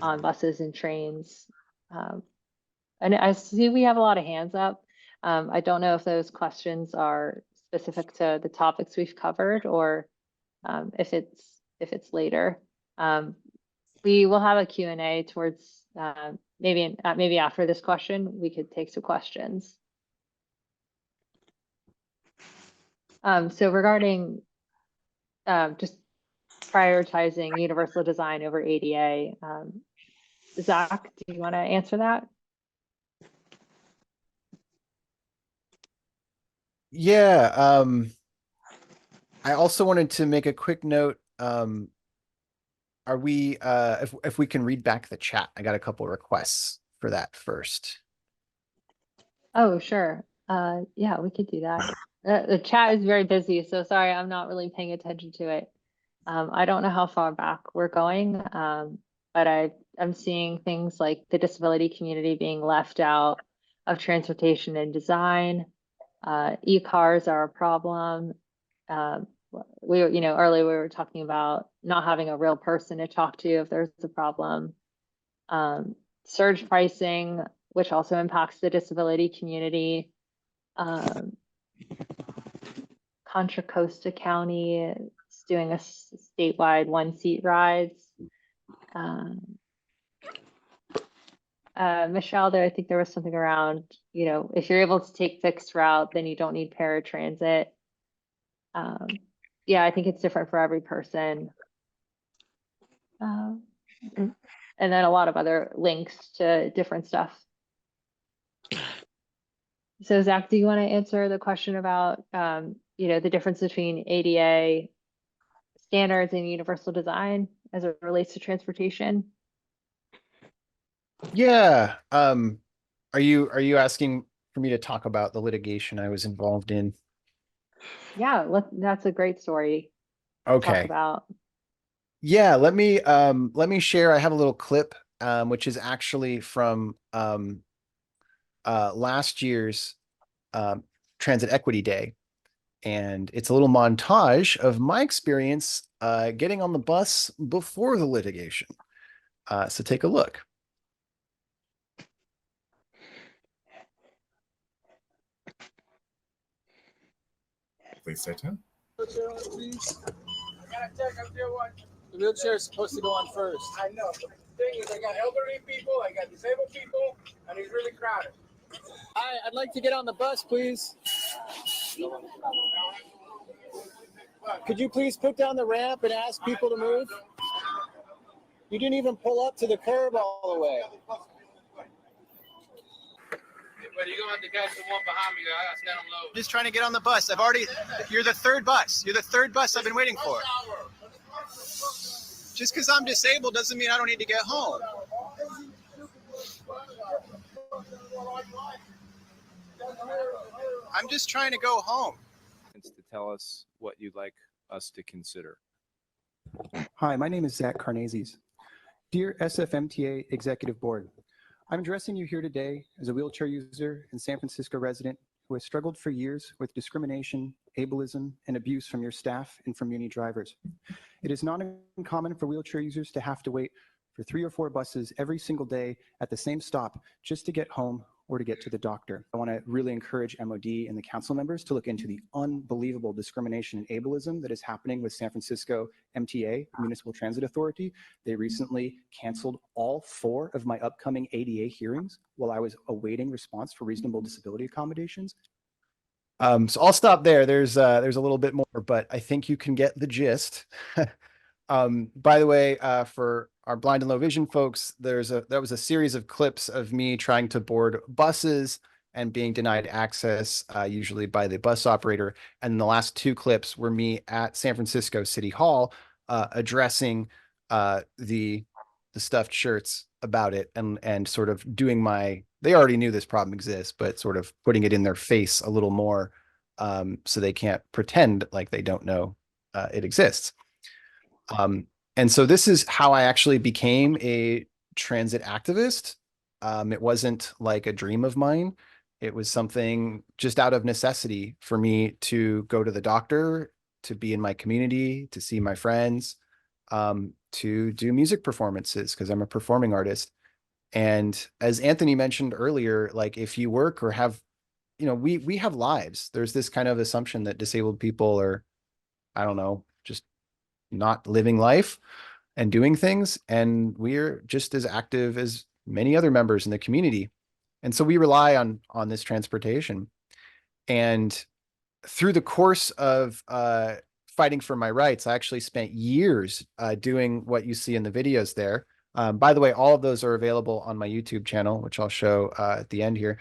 on buses and trains? And I see we have a lot of hands up. I don't know if those questions are specific to the topics we've covered, or if it's later. We will have a Q&A towards maybe after this question, we could take some questions. So regarding just prioritizing universal design over ADA, Zach, do you want to answer that? Yeah, I also wanted to make a quick note. Are we if we can read back the chat? I got a couple requests for that first. Oh, sure. Yeah, we could do that. The chat is very busy, so sorry, I'm not really paying attention to it. I don't know how far back we're going, but I'm seeing things like the disability community being left out of transportation and design. E-cars are a problem. Earlier we were talking about not having a real person to talk to if there's a problem. Surge pricing, which also impacts the disability community. Contra Costa County is doing a statewide 1-seat rides. Michelle, I think there was something around, if you're able to take fixed route, then you don't need paratransit. Yeah, I think it's different for every person. And then a lot of other links to different stuff. So Zach, do you want to answer the question about, the difference between ADA standards and universal design as it relates to transportation? Yeah. Are you asking for me to talk about the litigation I was involved in? Yeah, that's a great story. To Okay. talk about. Yeah, let me share. I have a little clip, which is actually from last year's Transit Equity Day. And it's a little montage of my experience getting on the bus before the litigation. So take a look. Please sit in. Wheelchair on, please. I gotta check up there one. The wheelchair is supposed to go on first. I know, but the thing is, I got elderly people, I got disabled people, and it's really crowded. Hi, I'd like to get on the bus, please. Could you please put down the ramp and ask people to move? You didn't even pull up to the curb all the way. But you're gonna have to catch the one behind me. I gotta stand on low. Just trying to get on the bus. You're the third bus. You're the third bus I've been waiting for. Just because I'm disabled doesn't mean I don't need to get home. I'm just trying to go home. To tell us what you'd like us to consider. Hi, my name is Zach Karnazes. Dear SFMTA Executive Board, I'm addressing you here today as a wheelchair user and San Francisco resident who has struggled for years with discrimination, ableism, and abuse from your staff and from Muni drivers. It is not uncommon for wheelchair users to have to wait for 3 or 4 buses every single day at the same stop just to get home or to get to the doctor. I want to really encourage MOD and the council members to look into the unbelievable discrimination and ableism that is happening with San Francisco MTA, Municipal Transit Authority. They recently canceled all 4 of my upcoming ADA hearings while I was awaiting response for reasonable disability accommodations. So I'll stop there. There's a little bit more, but I think you can get the gist. By the way, for our blind and low vision folks, that was a series of clips of me trying to board buses and being denied access, usually by the bus operator. And the last 2 clips were me at San Francisco City Hall, addressing the stuffed shirts about it and sort of doing they already knew this problem exists, but sort of putting it in their face a little more, so they can't pretend like they don't know it exists. And so this is how I actually became a transit activist. It wasn't like a dream of mine. It was something just out of necessity for me to go to the doctor, to be in my community, to see my friends, to do music performances because I'm a performing artist. And as Anthony mentioned earlier, like if you work or have, we have lives. There's this kind of assumption that disabled people are, I don't know, just not living life and doing things. And we're just as active as many other members in the community. And so we rely on this transportation. And through the course of fighting for my rights, I actually spent years doing what you see in the videos there. By the way, all of those are available on my YouTube channel, which I'll show at the end here.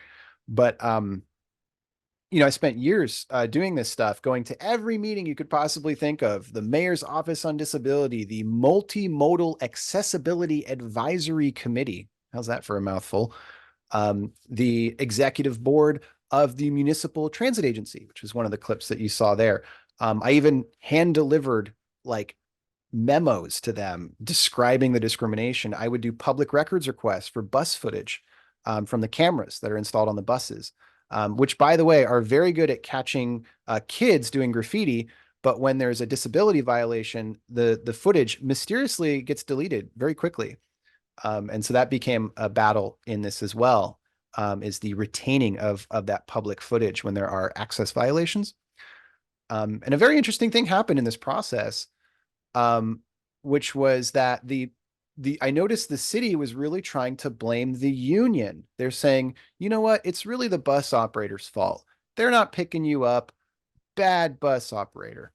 But I spent years doing this stuff, going to every meeting you could possibly think of, the Mayor's Office on Disability, the Multimodal Accessibility Advisory Committee. How's that for a mouthful? The Executive Board of the Municipal Transit Agency, which is one of the clips that you saw there. I even hand-delivered like memos to them describing the discrimination. I would do public records requests for bus footage from the cameras that are installed on the buses. Which, by the way, are very good at catching kids doing graffiti. But when there's a disability violation, the footage mysteriously gets deleted very quickly. And so that became a battle in this as well, is the retaining of that public footage when there are access violations. And a very interesting thing happened in this process, which was that I noticed the city was really trying to blame the union. They're saying, you know what? It's really the bus operator's fault. They're not picking you up. Bad bus operator.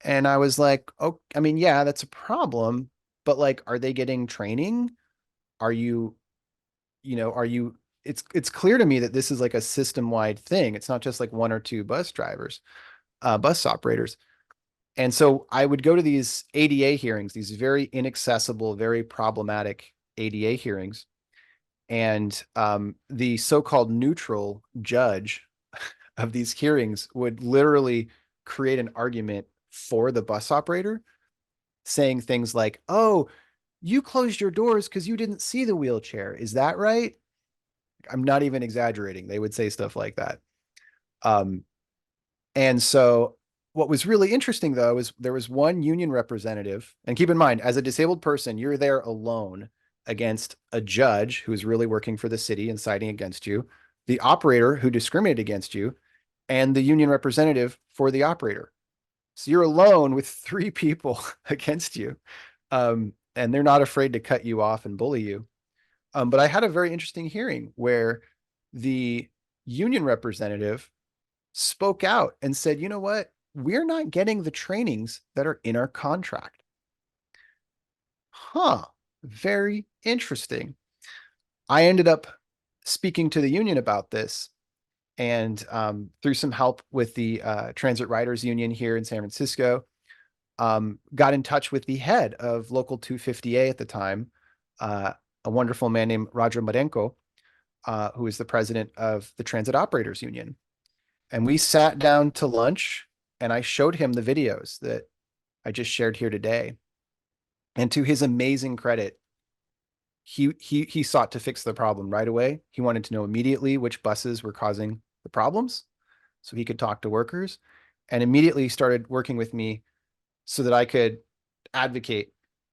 And I was like, oh, I mean, yeah, that's a problem. But like, are they getting training? It's clear to me that this is like a system-wide thing. It's not just like 1 or 2 bus drivers, bus operators. And so I would go to these ADA hearings, these very inaccessible, very problematic ADA hearings. And the so-called neutral judge of these hearings would literally create an argument for the bus operator, saying things like, oh, you closed your doors because you didn't see the wheelchair. Is that right? I'm not even exaggerating. They would say stuff like that. And so what was really interesting, though, is there was one union representative. And keep in mind, as a disabled person, you're there alone against a judge who is really working for the city and siding against you, the operator who discriminated against you, and the union representative for the operator. So you're alone with 3 people against you. And they're not afraid to cut you off and bully you. But I had a very interesting hearing where the union representative spoke out and said, you know what? We're not getting the trainings that are in our contract. Huh, very interesting. I ended up speaking to the union about this, and through some help with the Transit Riders Union here in San Francisco, got in touch with the head of Local 250A at the time, a wonderful man named Roger Marenko, who is the president of the Transit Operators Union. And we sat down to lunch, and I showed him the videos that I just shared here today. And to his amazing credit, he sought to fix the problem right away. He wanted to know immediately which buses were causing the problems so he could talk to workers, and immediately started working with me so that I could advocate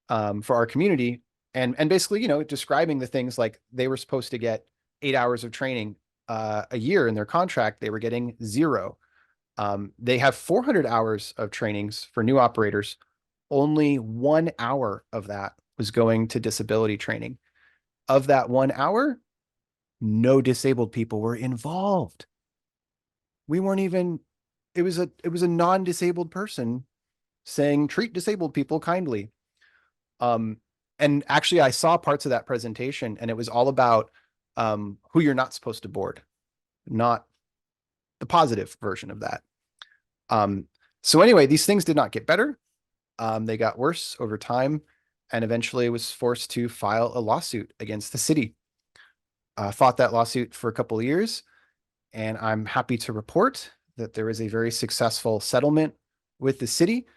for our community, and basically, you know, describing the things like they were supposed to get 8 hours of training a year in their contract. They were getting 0. They have 400 hours of trainings for new operators. Only 1 hour of that was going to disability training. Of that 1 hour, no disabled people were involved. We weren't even, it was a non-disabled person saying, treat disabled people kindly. And actually I saw parts of that presentation, and it was all about who you're not supposed to board, not the positive version of that. So anyway, these things did not get better. They got worse over time, and eventually was forced to file a lawsuit against the city. Fought that lawsuit for a couple of years, and I'm happy to report that there is a very successful settlement with the city.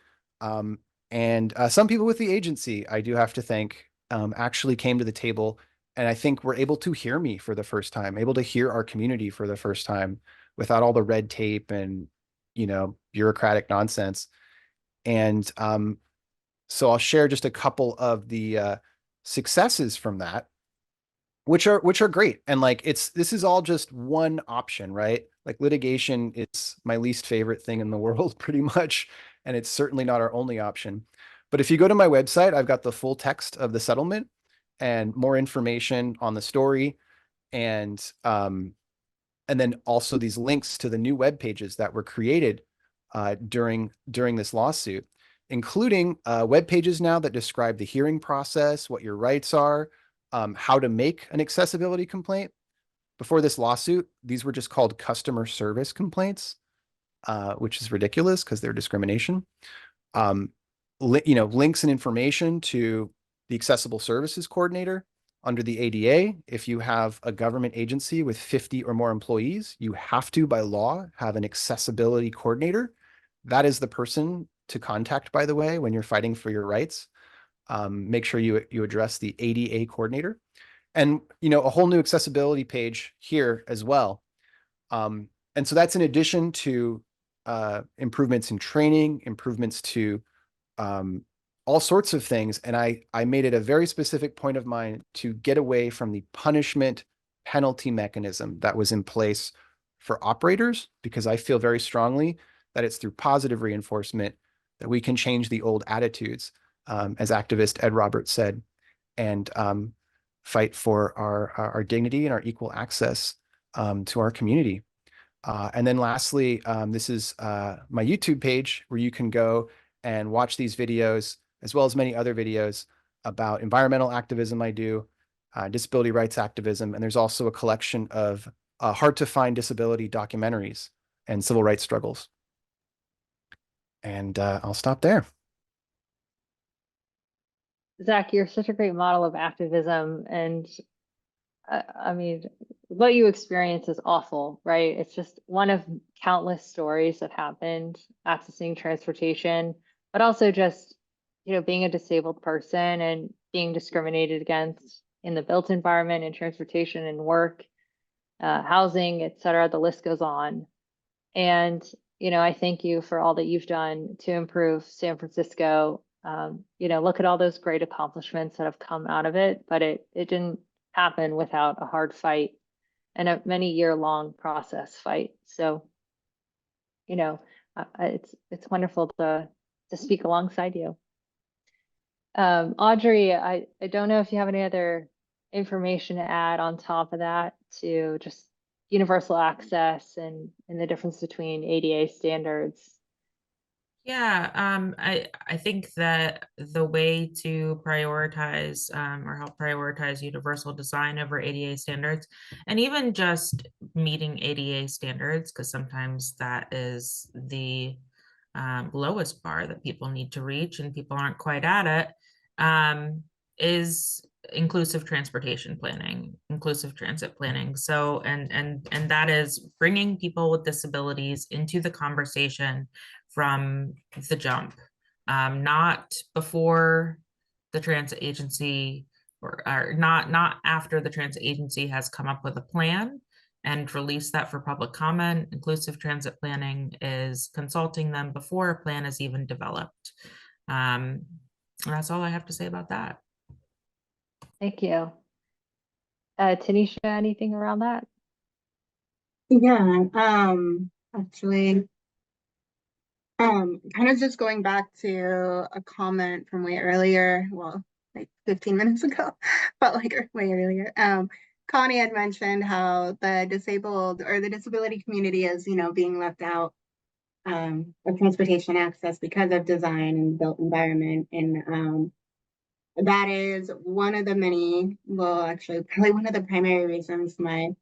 And some people with the agency, I do have to thank, actually came to the table, and I think were able to hear me for the first time, able to hear our community for the first time without all the red tape and, you know, bureaucratic nonsense. And so I'll share just a couple of the successes from that, which are great. And like, this is all just one option, right? Like, litigation is my least favorite thing in the world, pretty much. And it's certainly not our only option. But if you go to my website, I've got the full text of the settlement and more information on the story. And then also these links to the new web pages that were created during this lawsuit, including web pages now that describe the hearing process, what your rights are, how to make an accessibility complaint. Before this lawsuit, these were just called customer service complaints, which is ridiculous because they're discrimination. You know, links and information to the accessible services coordinator under the ADA. If you have a government agency with 50 or more employees, you have to, by law, have an accessibility coordinator. That is the person to contact, by the way, when you're fighting for your rights. Make sure you address the ADA coordinator. And, you know, a whole new accessibility page here as well. And so that's in addition to improvements in training, improvements to all sorts of things. And I made it a very specific point of mine to get away from the punishment penalty mechanism that was in place for operators, because I feel very strongly that it's through positive reinforcement that we can change the old attitudes, as activist Ed Roberts said, and fight for our dignity and our equal access to our community. And then lastly, this is my YouTube page where you can go and watch these videos, as well as many other videos about environmental activism I do, disability rights activism, and there's also a collection of hard to find disability documentaries and civil rights struggles. And I'll stop there. Zach, you're such a great model of activism, and I mean, what you experience is awful, right? It's just one of countless stories that happened accessing transportation, but also just, you know, being a disabled person and being discriminated against in the built environment and transportation and work, housing, et cetera. The list goes on. And, you know, I thank you for all that you've done to improve San Francisco. You know, look at all those great accomplishments that have come out of it, but it didn't happen without a hard fight and a many year long process fight. So, you know, it's wonderful to speak alongside you. Audrey, I don't know if you have any other information to add on top of that to just universal access and the difference between ADA standards. Yeah, I think that the way to prioritize or help prioritize universal design over ADA standards, and even just meeting ADA standards, because sometimes that is the lowest bar that people need to reach and people aren't quite at it, is inclusive transportation planning, inclusive transit planning. So, and that is bringing people with disabilities into the conversation from the jump, not before the transit agency or not after the transit agency has come up with a plan and release that for public comment. Inclusive transit planning is consulting them before a plan is even developed. And that's all I have to say about that. Thank you. Tanisha, anything around that? Yeah, actually, kind of just going back to a comment from way earlier, well, like 15 minutes ago, but like way earlier. Connie had mentioned how the disabled or the disability community is, being left out of transportation access because of design and built environment. And that is one of the many, well, actually, probably one of the primary reasons my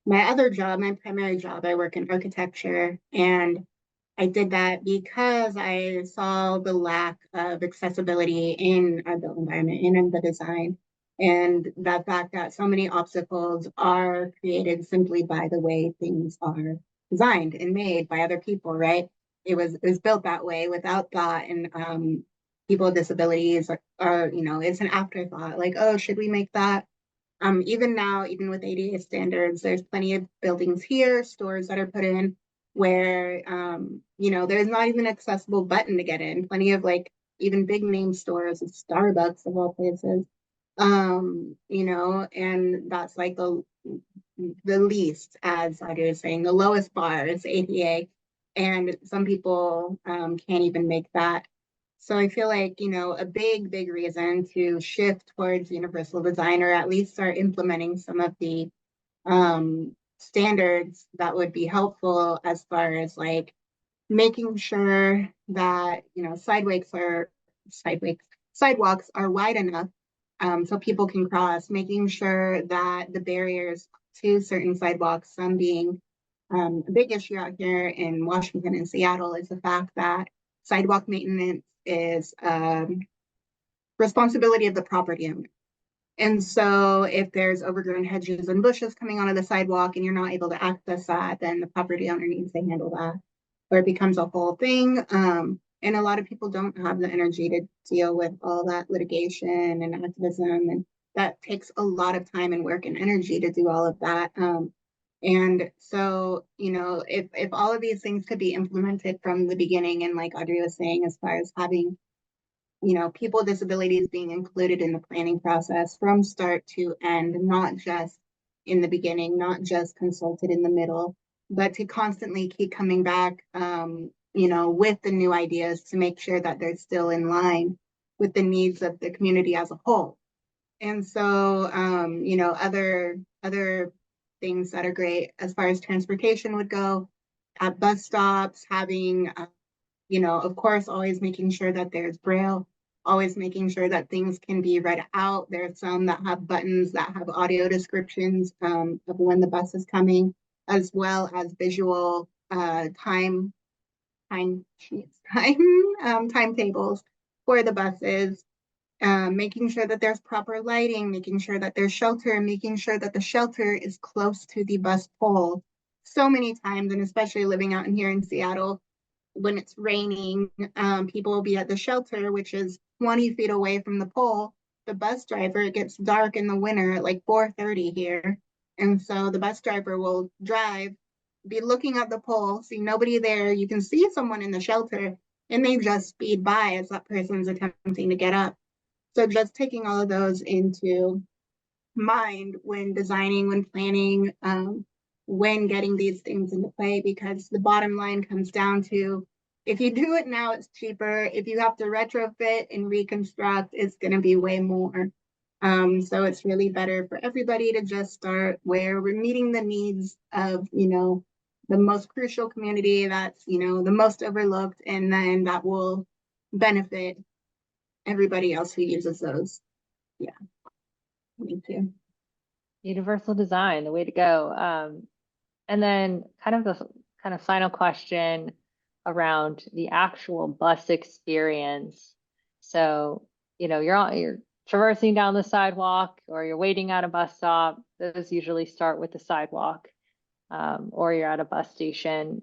other job, my primary job, I work in architecture, and I did that because I saw the lack of accessibility in our built environment and in the design, and the fact that so many obstacles are created simply by the way things are designed and made by other people, right? It was built that way without thought, and people with disabilities are, it's an afterthought, like, oh, should we make that? Even now, even with ADA standards, there's plenty of buildings here, stores that are put in where, there's not even an accessible button to get in. Plenty of like even big name stores, Starbucks of all places, and that's like the least, as Audrey was saying, the lowest bar is ADA, and some people can't even make that. So I feel like, a big reason to shift towards universal design, or at least start implementing some of the standards that would be helpful as far as like making sure that, sidewalks are wide enough so people can cross, making sure that the barriers to certain sidewalks, some being a big issue out here in Washington and Seattle, is the fact that sidewalk maintenance is responsibility of the property owner. And so if there's overgrown hedges and bushes coming onto the sidewalk and you're not able to access that, then the property owner needs to handle that, or it becomes a whole thing. And a lot of people don't have the energy to deal with all that litigation and activism, and that takes a lot of time and work and energy to do all of that. And so, if all of these things could be implemented from the beginning, and like Audrey was saying, as far as having, people with disabilities being included in the planning process from start to end, not just in the beginning, not just consulted in the middle, but to constantly keep coming back, with the new ideas to make sure that they're still in line with the needs of the community as a whole. And so, other things that are great as far as transportation would go, at bus stops, having, of course, always making sure that there's Braille, always making sure that things can be read out. There's some that have buttons that have audio descriptions of when the bus is coming, as well as visual timetables for the buses. Making sure that there's proper lighting, making sure that there's shelter, making sure that the shelter is close to the bus pole. So many times, and especially living out in here in Seattle, when it's raining, people will be at the shelter, which is 20 feet away from the pole. The bus driver, it gets dark in the winter at like 4:30 here. And so the bus driver will drive, be looking at the pole, see nobody there. You can see someone in the shelter, and they just speed by as that person's attempting to get up. So just taking all of those into mind when designing, when planning, when getting these things into play, because the bottom line comes down to, if you do it now, it's cheaper. If you have to retrofit and reconstruct, it's going to be way more. So it's really better for everybody to just start where we're meeting the needs of, the most crucial community that's, the most overlooked, and then that will benefit everybody else who uses those. Yeah, me too. Universal design, the way to go. And then kind of final question around the actual bus experience. So, you're traversing down the sidewalk or you're waiting at a bus stop. Those usually start with the sidewalk, or you're at a bus station.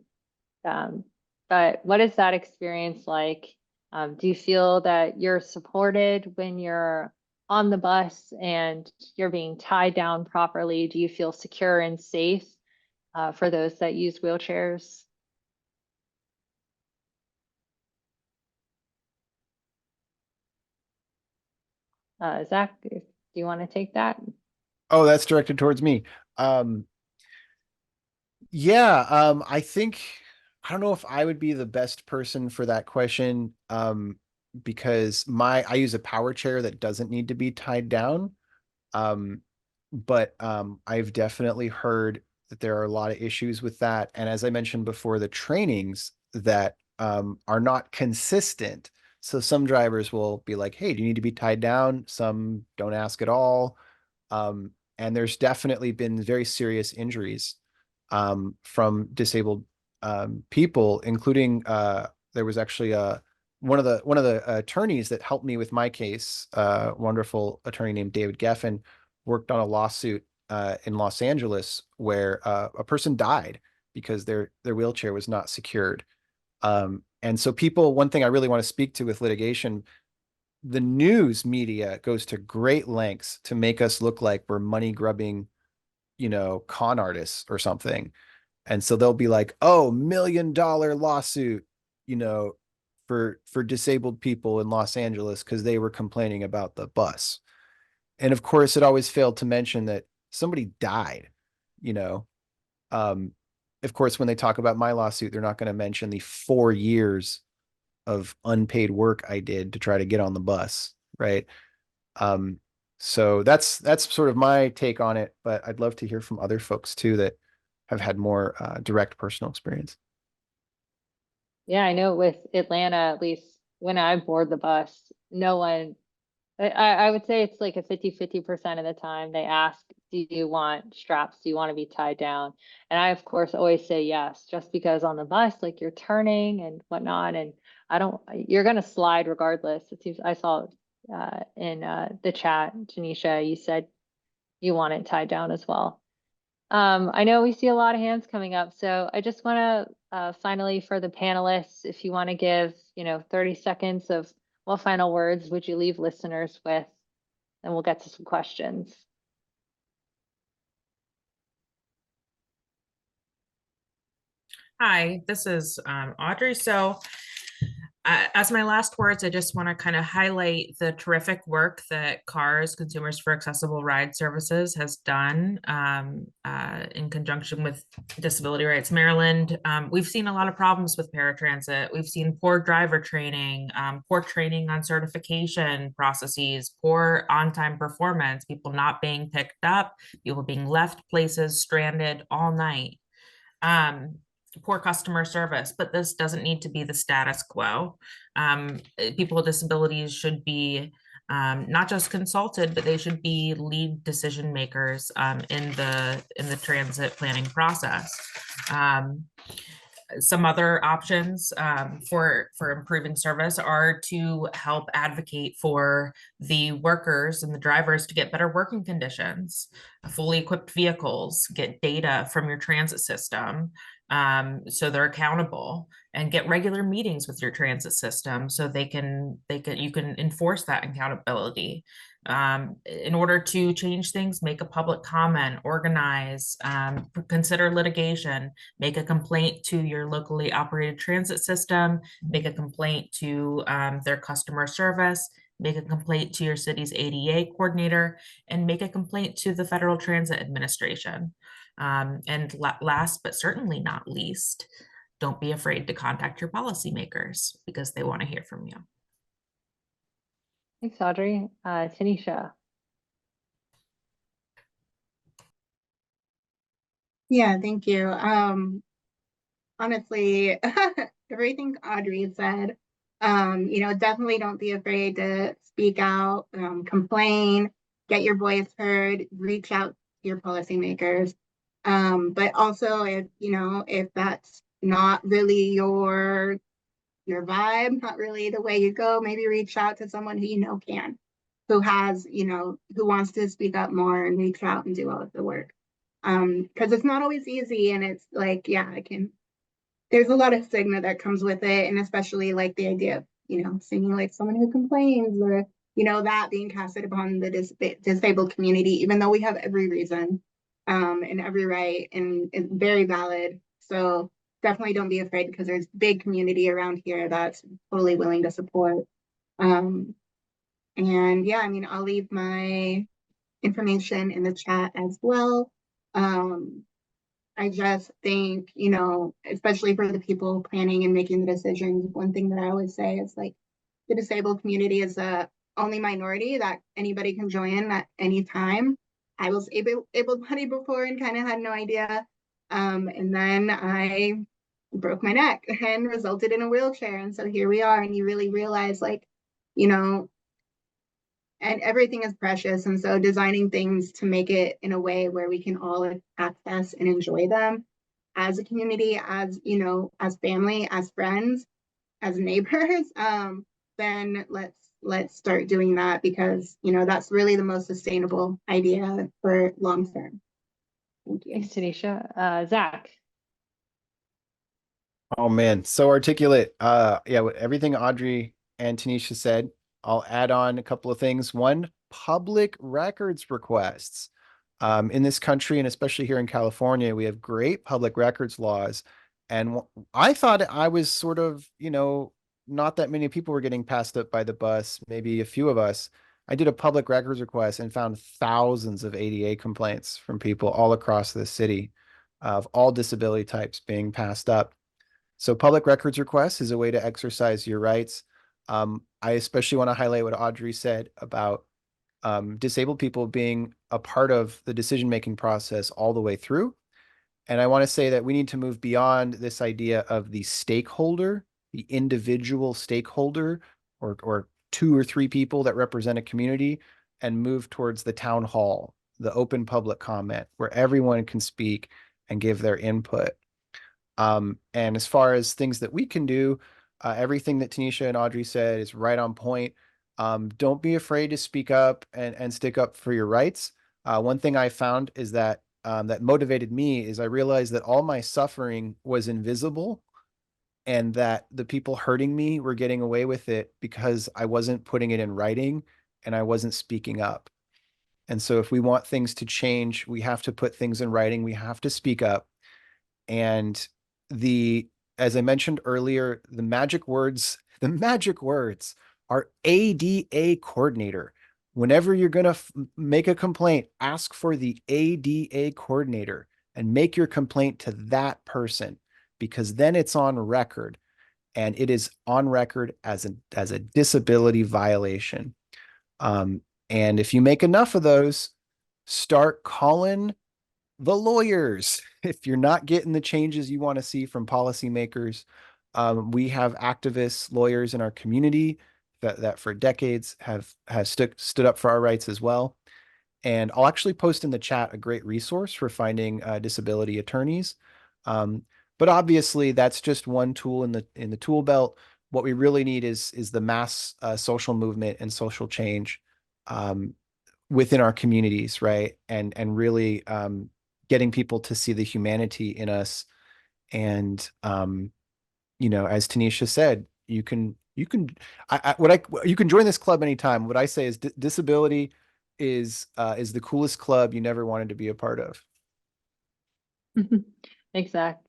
But what is that experience like? Do you feel that you're supported when you're on the bus and you're being tied down properly? Do you feel secure and safe for those that use wheelchairs? Zach, do you want to take that? Oh, that's directed towards me. Yeah, I think I don't know if I would be the best person for that question, because I use a power chair that doesn't need to be tied down. But I've definitely heard that there are a lot of issues with that. And as I mentioned before, the trainings that are not consistent. So some drivers will be like, hey, do you need to be tied down? Some don't ask at all. And there's definitely been very serious injuries from disabled people, including there was actually one of the attorneys that helped me with my case, wonderful attorney named David Geffen, worked on a lawsuit in Los Angeles where a person died because their wheelchair was not secured. And so one thing I really want to speak to with litigation, the news media goes to great lengths to make us look like we're money grubbing, con artists or something. And so they'll be like, oh, $1 million lawsuit, for disabled people in Los Angeles because they were complaining about the bus. And of course, it always failed to mention that somebody died, you know. Of course, when they talk about my lawsuit, they're not going to mention the 4 years of unpaid work I did to try to get on the bus, right? So that's sort of my take on it, but I'd love to hear from other folks too that have had more direct personal experience. Yeah, I know with Atlanta, at least when I board the bus, no one, I would say it's like a 50% of the time they ask, do you want straps? Do you want to be tied down? And I, of course, always say yes, just because on the bus, like you're turning and whatnot, and you're going to slide regardless. It seems I saw in the chat, Tanisha, you said you want it tied down as well. I know we see a lot of hands coming up, so I just want to finally, for the panelists, if you want to give, 30 seconds of what final words would you leave listeners with, and we'll get to some questions. Hi, this is Audrey. So as my last words, I just want to kind of highlight the terrific work that CARS, Consumers for Accessible Ride Services, has done in conjunction with Disability Rights Maryland. We've seen a lot of problems with paratransit. We've seen poor driver training, poor training on certification processes, poor on-time performance, people not being picked up, people being left places, stranded all night. Poor customer service, but this doesn't need to be the status quo. People with disabilities should be not just consulted, but they should be lead decision makers in the transit planning process. Some other options for improving service are to help advocate for the workers and the drivers to get better working conditions, fully equipped vehicles, get data from your transit system so they're accountable, and get regular meetings with your transit system so you can enforce that accountability. In order to change things, make a public comment, organize, consider litigation, make a complaint to your locally operated transit system, make a complaint to their customer service, make a complaint to your city's ADA coordinator, and make a complaint to the Federal Transit Administration. And last but certainly not least, don't be afraid to contact your policymakers because they want to hear from you. Thanks, Audrey. Tanisha. Yeah, thank you. Honestly, everything Audrey said, definitely don't be afraid to speak out, complain, get your voice heard, reach out to your policymakers. But also if that's not really your vibe, not really the way you go, maybe reach out to someone who can, who has, who wants to speak up more and reach out and do all of the work. Because it's not always easy, and it's like, yeah, there's a lot of stigma that comes with it, and especially like the idea of, seeming like someone who complains, or, that being casted upon the disabled community, even though we have every reason, and every right, and it's very valid. So definitely don't be afraid, because there's big community around here that's totally willing to support. Um, and yeah, I mean, I'll leave my information in the chat as well. I just think, especially for the people planning and making the decisions, one thing that I always say is like, the disabled community is the only minority that anybody can join at any time. I was able-bodied before and kind of had no idea. And then I broke my neck and resulted in a wheelchair. And so here we are, and you really realize, like, you know, and everything is precious. And so designing things to make it in a way where we can all access and enjoy them as a community, as, as family, as friends, as neighbors, then let's start doing that, because, that's really the most sustainable idea for long term. Thank you. Thanks, Tanisha. Zach. Oh man, so articulate. Yeah, with everything Audrey and Tanisha said, I'll add on a couple of things. One, public records requests. In this country, and especially here in California, we have great public records laws. And I thought I was sort of, not that many people were getting passed up by the bus, maybe a few of us. I did a public records request and found thousands of ADA complaints from people all across the city of all disability types being passed up. So public records requests is a way to exercise your rights. I especially want to highlight what Audrey said about disabled people being a part of the decision-making process all the way through. And I want to say that we need to move beyond this idea of the stakeholder, the individual stakeholder, or two or three people that represent a community, and move towards the town hall, the open public comment, where everyone can speak and give their input. And as far as things that we can do, everything that Tanisha and Audrey said is right on point. Don't be afraid to speak up and stick up for your rights. One thing I found is that that motivated me is I realized that all my suffering was invisible, and that the people hurting me were getting away with it because I wasn't putting it in writing and I wasn't speaking up. And so if we want things to change, we have to put things in writing. We have to speak up. And as I mentioned earlier, the magic words are ADA coordinator. Whenever you're going to make a complaint, ask for the ADA coordinator and make your complaint to that person, because then it's on record, and it is on record as a disability violation. And if you make enough of those, start calling the lawyers. If you're not getting the changes you want to see from policymakers, we have activists, lawyers in our community that for decades have stood up for our rights as well. And I'll actually post in the chat a great resource for finding disability attorneys. But obviously, that's just one tool in the tool belt. What we really need is the mass social movement and social change within our communities, right? And really getting people to see the humanity in us. And as Tanisha said, you can join this club anytime. What I say is disability is the coolest club you never wanted to be a part of. Exactly.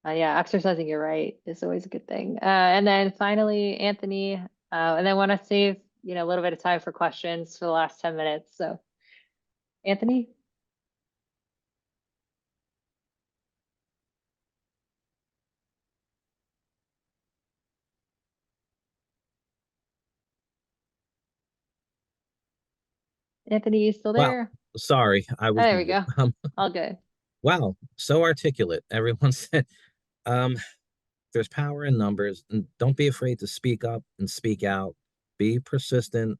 Yeah, exercising your right is always a good thing. And then finally, Anthony, and then want to save, a little bit of time for questions for the last 10 minutes. So Anthony? Anthony, you still Wow. there? Sorry, I was There we muted. go. All good. Wow, so articulate. Everyone said, um, there's power in numbers, and don't be afraid to speak up and speak out. Be persistent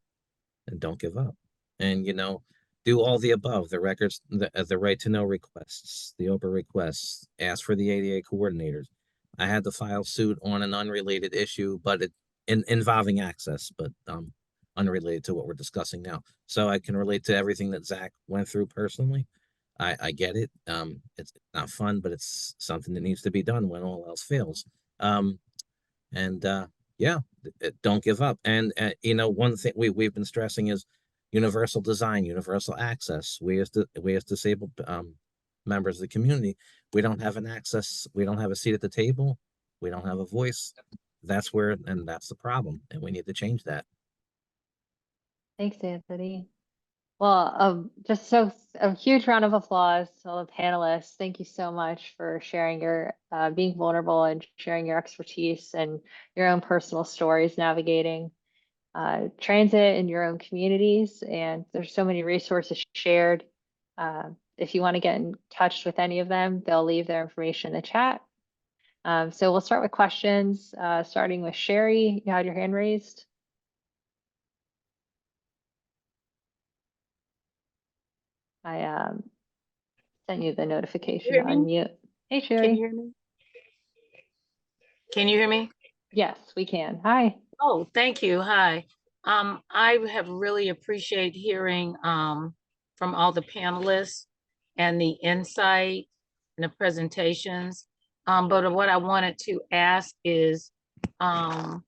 and don't give up. And do all the above: the records, the right to know requests, the open requests, ask for the ADA coordinators. I had to file suit on an unrelated issue, but involving access, but unrelated to what we're discussing now. So I can relate to everything that Zach went through personally. I get it. It's not fun, but it's something that needs to be done when all else fails. And yeah, don't give up. And one thing we've been stressing is universal design, universal access. We as disabled members of the community, we don't have we don't have a seat at the table, we don't have a voice. That's the problem, and we need to change that. Thanks, Anthony. Well, just a huge round of applause to all the panelists. Thank you so much for sharing your, being vulnerable and sharing your expertise and your own personal stories navigating transit in your own communities. And there's so many resources shared. If you want to get in touch with any of them, they'll leave their information in the chat. So we'll start with questions, starting with Sherry. You had your hand raised. I sent you the notification to unmute. Hey, Sherry. Can you hear me? Can you hear me? Yes, we can. Hi. Oh, thank you. Hi. I have really appreciated hearing from all the panelists and the insight and the presentations. But what I wanted to ask is, and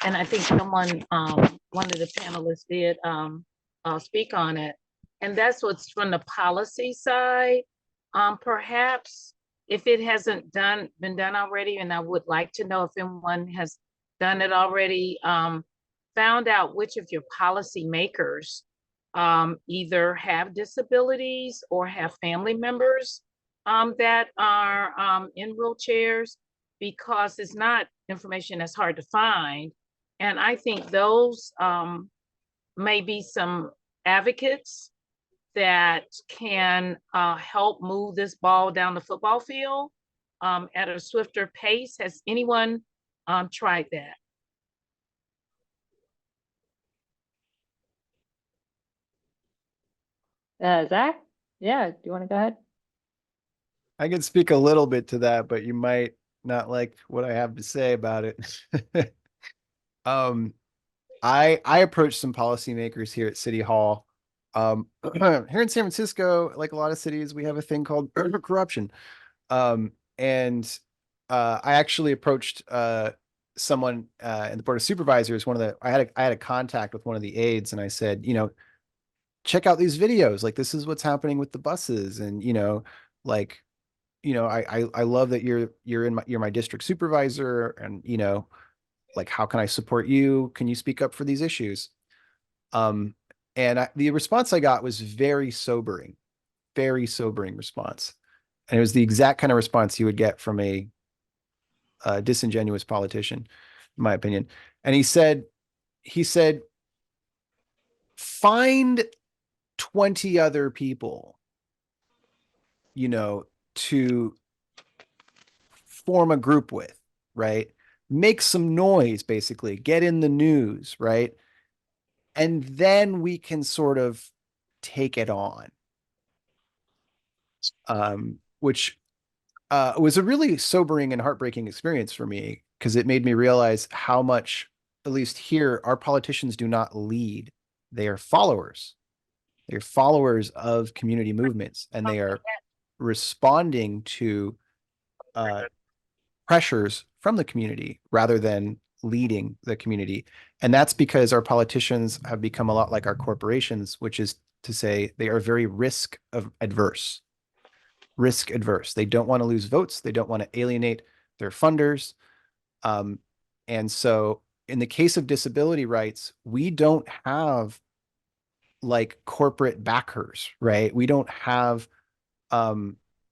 I think someone, one of the panelists did speak on it, and that's what's from the policy side. Perhaps if it hasn't been done already, and I would like to know if anyone has done it already, found out which of your policy makers either have disabilities or have family members that are in wheelchairs, because it's not information that's hard to find. And I think those may be some advocates that can help move this ball down the football field at a swifter pace. Has anyone tried that? Zach? Yeah, do you want to go ahead? I can speak a little bit to that, but you might not like what I have to say about it. I approached some policymakers here at City Hall. Here in San Francisco, like a lot of cities, we have a thing called corruption. And I actually approached someone in the Board of Supervisors. I had a contact with one of the aides, and I said, check out these videos. Like, this is what's happening with the buses, and I love that you're my district supervisor, and like, how can I support you? Can you speak up for these issues? And the response I got was very sobering response. And it was the exact kind of response you would get from a disingenuous politician, in my opinion. And he said, find 20 other people, to form a group with, right? Make some noise, basically, get in the news, right? And then we can sort of take it on. Which was a really sobering and heartbreaking experience for me, because it made me realize how much, at least here, our politicians do not lead. They are followers. They're followers of community movements, and they are responding to pressures from the community rather than leading the community. And that's because our politicians have become a lot like our corporations, which is to say they are very risk adverse. They don't want to lose votes. They don't want to alienate their funders. And so in the case of disability rights, we don't have like corporate backers, right? We don't have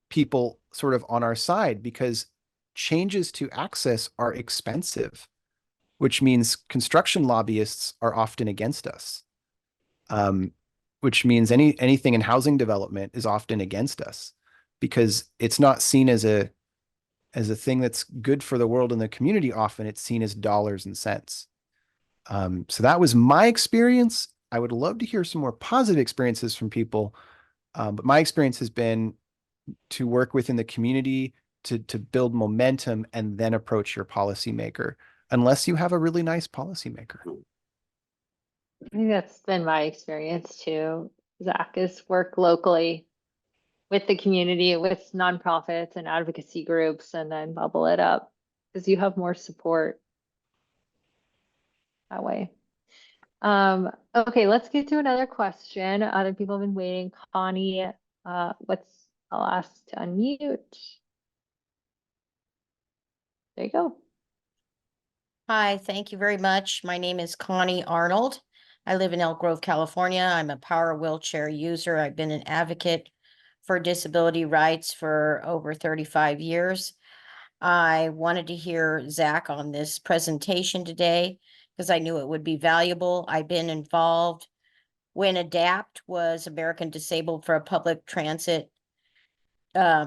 people sort of on our side, because changes to access are expensive, which means construction lobbyists are often against us, which means anything in housing development is often against us. because it's not seen as a thing that's good for the world and the community. Often it's seen as dollars and cents. So that was my experience. I would love to hear some more positive experiences from people. But my experience has been to work within the community to build momentum and then approach your policymaker, unless you have a really nice policymaker. I think that's been my experience too, Zach, is work locally with the community, with nonprofits and advocacy groups, and then bubble it up because you have more support that way. Okay, let's get to another question. Other people have been waiting. Connie, I'll ask to unmute. There you go. Hi, thank you very much. My name is Connie Arnold. I live in Elk Grove, California. I'm a power wheelchair user. I've been an advocate for disability rights for over 35 years. I wanted to hear Zach on this presentation today because I knew it would be valuable. I've been involved when ADAPT was American Disabled for a Public Transit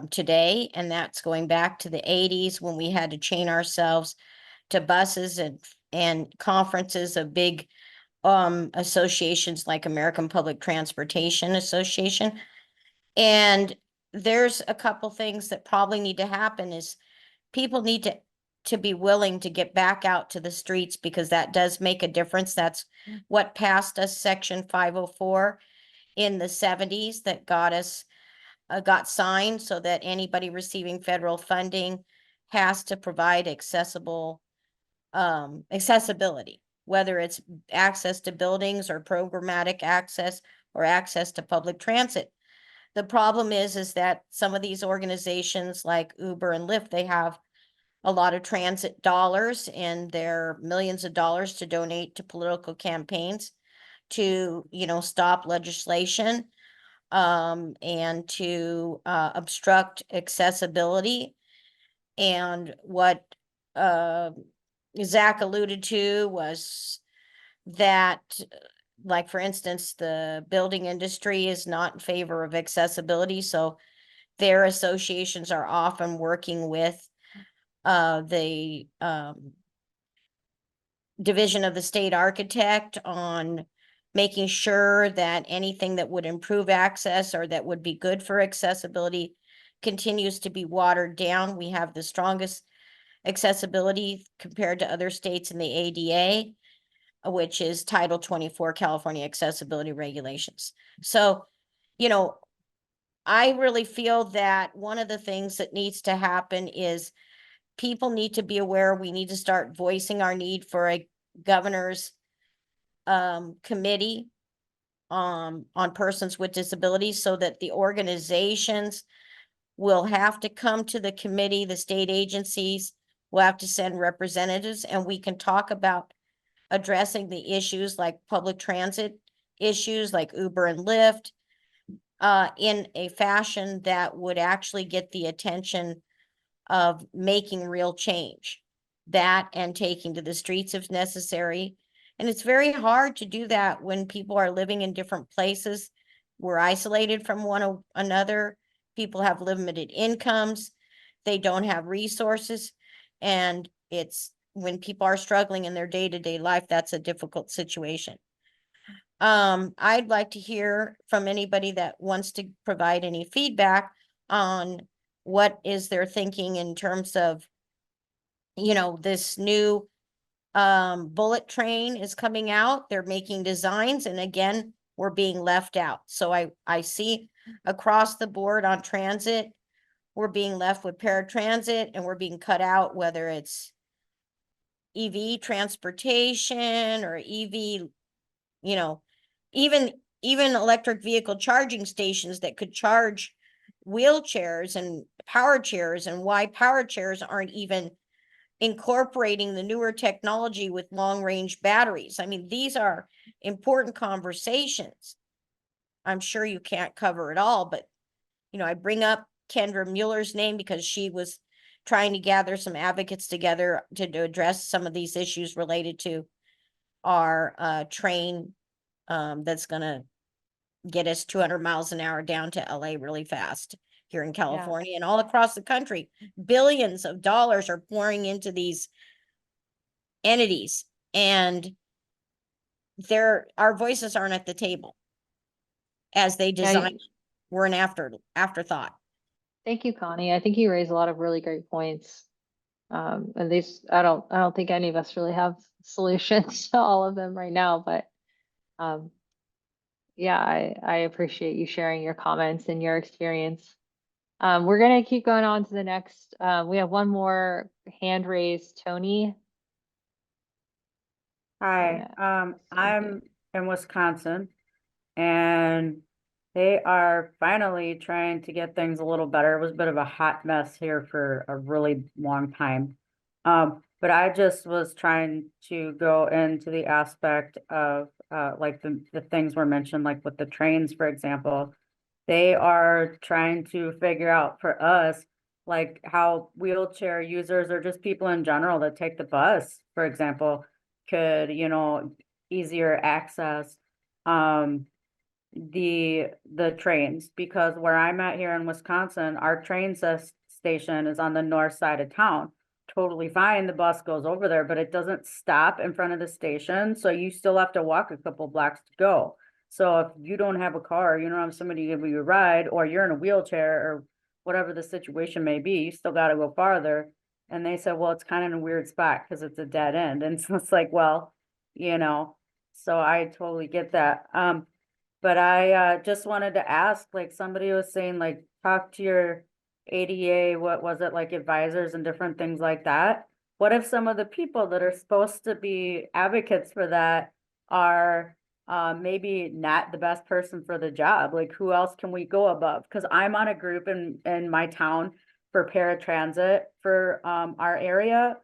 today, and that's going back to the 80s when we had to chain ourselves to buses and conferences of big associations like American Public Transportation Association. And there's a couple things that probably need to happen is people need to be willing to get back out to the streets because that does make a difference. That's what passed us Section 504 in the 70s that got us got signed so that anybody receiving federal funding has to provide accessibility, whether it's access to buildings or programmatic access or access to public transit. The problem is that some of these organizations like Uber and Lyft, they have a lot of transit dollars and they're millions of dollars to donate to political campaigns to, stop legislation and to obstruct accessibility. And what Zach alluded to was that, like, for instance, the building industry is not in favor of accessibility. So their associations are often working with the division of the state architect on making sure that anything that would improve access or that would be good for accessibility continues to be watered down. We have the strongest accessibility compared to other states in the ADA, which is Title 24 California Accessibility Regulations. So, I really feel that one of the things that needs to happen is people need to be aware. We need to start voicing our need for a governor's committee on persons with disabilities so that the organizations will have to come to the committee, the state agencies will have to send representatives, and we can talk about addressing the issues like public transit issues like Uber and Lyft in a fashion that would actually get the attention of making real change, that and taking to the streets if necessary. And it's very hard to do that when people are living in different places. We're isolated from one another. People have limited incomes. They don't have resources. And it's when people are struggling in their day-to-day life, that's a difficult situation. I'd like to hear from anybody that wants to provide any feedback on what is their thinking in terms of, this new bullet train is coming out. They're making designs, and again, we're being left out. So I see across the board on transit, we're being left with paratransit and we're being cut out, whether it's EV transportation or EV, even electric vehicle charging stations that could charge wheelchairs and power chairs, and why power chairs aren't even incorporating the newer technology with long range batteries. I mean, these are important conversations. I'm sure you can't cover it all, but I bring up Kendra Mueller's name because she was trying to gather some advocates together to address some of these issues related to our train that's going to get us 200 miles an hour down to LA really fast here in California and all across the country. Billions of dollars are pouring into these entities, and our voices aren't at the table as they design. We're an afterthought. Thank you, Connie. I think you raised a lot of really great points. And these, I don't think any of us really have solutions to all of them right now, but yeah, I appreciate you sharing your comments and your experience. We're gonna keep going on to the next. We have one more hand raised, Tony. Hi, I'm in Wisconsin, and they are finally trying to get things a little better. It was a bit of a hot mess here for a really long time. But I just was trying to go into the aspect of like the things were mentioned, like with the trains, for example. They are trying to figure out for us, like how wheelchair users or just people in general that take the bus, for example, could, easier access the trains, because where I'm at here in Wisconsin, our train station is on the north side of town. Totally fine, the bus goes over there, but it doesn't stop in front of the station, so you still have to walk a couple blocks to go. So if you don't have a car, you don't have somebody to give you a ride, or you're in a wheelchair or whatever the situation may be, you still got to go farther. And they said, well, it's kind of in a weird spot because it's a dead end. And so it's like, well, so I totally get that. But I just wanted to ask, like somebody was saying, like talk to your ADA, what was it, like advisors and different things like that. What if some of the people that are supposed to be advocates for that are maybe not the best person for the job? Like who else can we go above? Because I'm on a group in my town for paratransit for our area,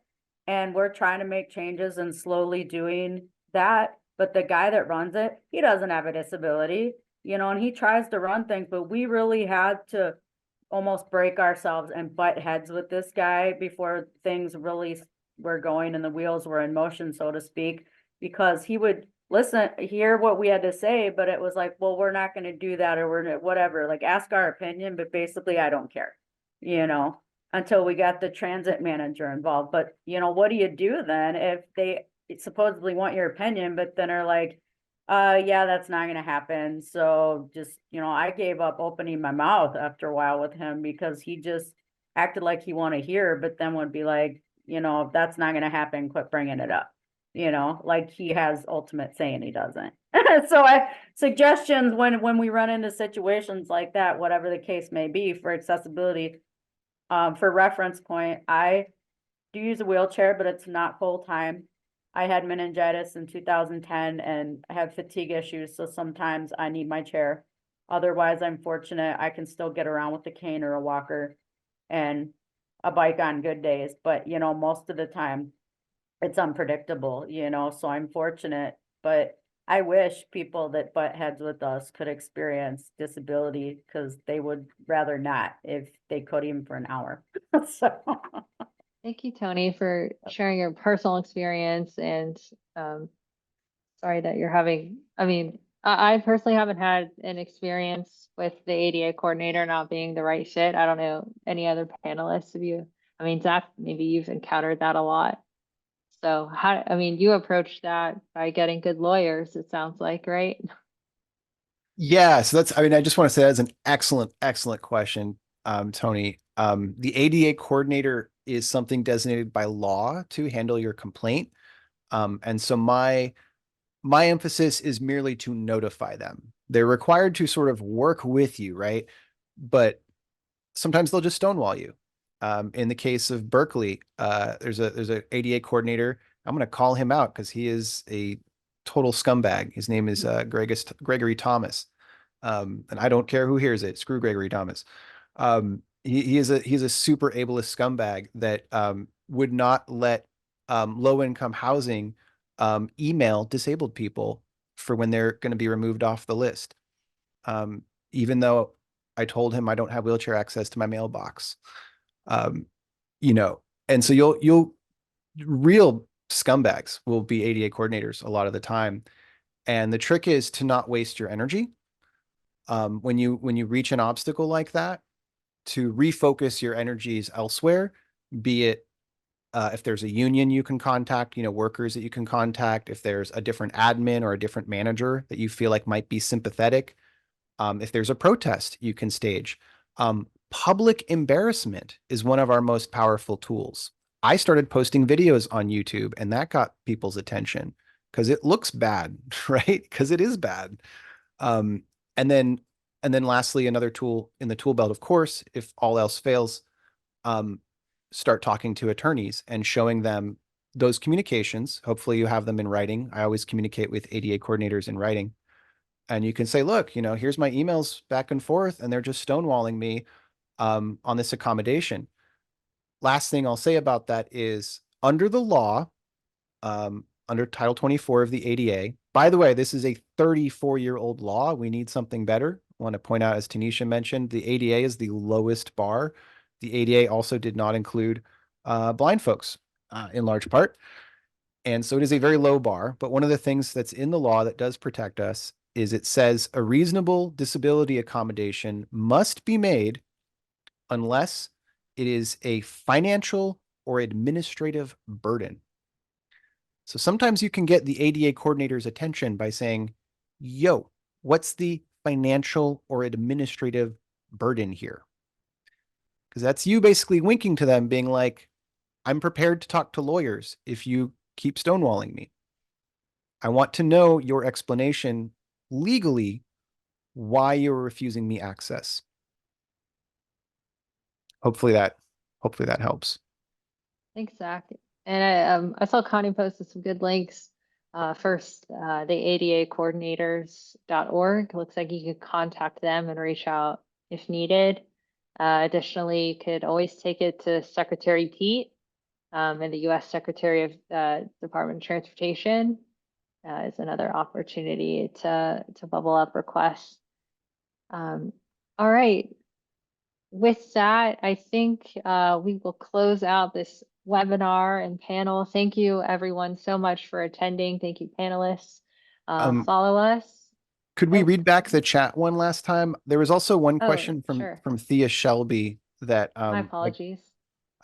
and we're trying to make changes and slowly doing that. But the guy that runs it, he doesn't have a disability, and he tries to run things, but we really had to almost break ourselves and butt heads with this guy before things really were going and the wheels were in motion, so to speak, because he would hear what we had to say, but it was like, well, we're not going to do that, or we're whatever, like ask our opinion, but basically I don't care, until we got the transit manager involved. But what do you do then if they supposedly want your opinion, but then are like, yeah, that's not gonna happen. So just, I gave up opening my mouth after a while with him, because he just acted like he wanted to hear, but then would be like, if that's not gonna happen, quit bringing it up. Like he has ultimate say and he doesn't. So suggestions when we run into situations like that, whatever the case may be, for accessibility, for reference point, I do use a wheelchair, but it's not full time. I had meningitis in 2010 and I have fatigue issues, so sometimes I need my chair. Otherwise, I'm fortunate I can still get around with a cane or a walker and a bike on good days. But, most of the time it's unpredictable, so I'm fortunate. But I wish people that butt heads with us could experience disability, because they would rather not if they could, even for an hour. So. Thank you, Tony, for sharing your personal experience, and sorry that you're having, I personally haven't had an experience with the ADA coordinator not being the right fit. I don't know any other panelists of you. Zach, maybe you've encountered that a lot. So you approach that by getting good lawyers, it sounds like, right? Yeah, so I just want to say that's an excellent question, Tony. The ADA coordinator is something designated by law to handle your complaint. And so my emphasis is merely to notify them. They're required to sort of work with you, right? But sometimes they'll just stonewall you. In the case of Berkeley, there's a ADA coordinator. I'm going to call him out because he is a total scumbag. His name is Gregory Thomas. And I don't care who hears it. Screw Gregory Thomas. He's a super ableist scumbag that would not let low-income housing email disabled people for when they're going to be removed off the list. Even though I told him I don't have wheelchair access to my mailbox. And so you'll real scumbags will be ADA coordinators a lot of the time. And the trick is to not waste your energy. When you reach an obstacle like that, to refocus your energies elsewhere, be it if there's a union you can contact, workers that you can contact, if there's a different admin or a different manager that you feel like might be sympathetic, if there's a protest you can stage. Public embarrassment is one of our most powerful tools. I started posting videos on YouTube and that got people's attention because it looks bad, right? Because it is bad. And then lastly, another tool in the tool belt, of course, if all else fails, start talking to attorneys and showing them those communications. Hopefully you have them in writing. I always communicate with ADA coordinators in writing. And you can say, look, here's my emails back and forth, and they're just stonewalling me on this accommodation. Last thing I'll say about that is under the law, under Title 24 of the ADA, by the way, this is a 34-year-old law. We need something better. I want to point out, as Tanisha mentioned, the ADA is the lowest bar. The ADA also did not include blind folks in large part. And so it is a very low bar. But one of the things that's in the law that does protect us is it says a reasonable disability accommodation must be made unless it is a financial or administrative burden. So sometimes you can get the ADA coordinator's attention by saying, yo, what's the financial or administrative burden here? Because that's you basically winking to them being like, I'm prepared to talk to lawyers if you keep stonewalling me. I want to know your explanation legally why you're refusing me access. Hopefully that helps. Thanks, Zach. And I saw Connie posted some good links. First, the adacoordinators.org. Looks like you could contact them and reach out if needed. Additionally, you could always take it to Secretary Pete and the U.S. Secretary of Department of Transportation is another opportunity to bubble up requests. All right. With that, I think we will close out this webinar and panel. Thank you everyone so much for attending. Thank you panelists. Follow us. Could we read back the chat one last time? There was also one question sure. from Thea Shelby that My apologies.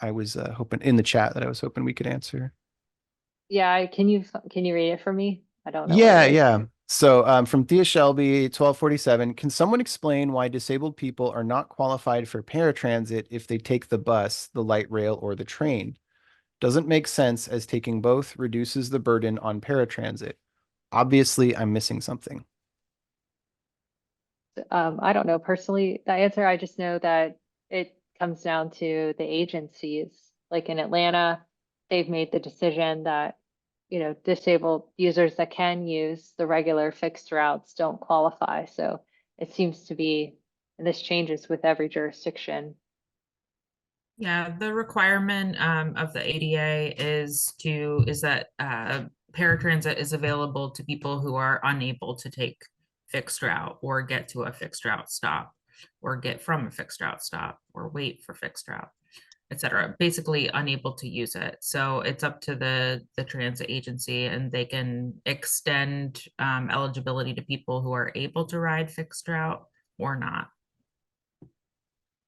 I was hoping in the chat that I was hoping we could answer. Yeah, can you read it for me? I don't know. Yeah. So from Thea Shelby, 1247, can someone explain why disabled people are not qualified for paratransit if they take the bus, the light rail, or the train? Doesn't make sense as taking both reduces the burden on paratransit. Obviously, I'm missing something. I don't know personally the answer. I just know that it comes down to the agencies. Like in Atlanta, they've made the decision that disabled users that can use the regular fixed routes don't qualify. So it seems to be, and this changes with every jurisdiction. Yeah, the requirement of the ADA is that paratransit is available to people who are unable to take fixed route or get to a fixed route stop or get from a fixed route stop or wait for fixed route, etc. Basically unable to use it. So it's up to the transit agency, and they can extend eligibility to people who are able to ride fixed route or not.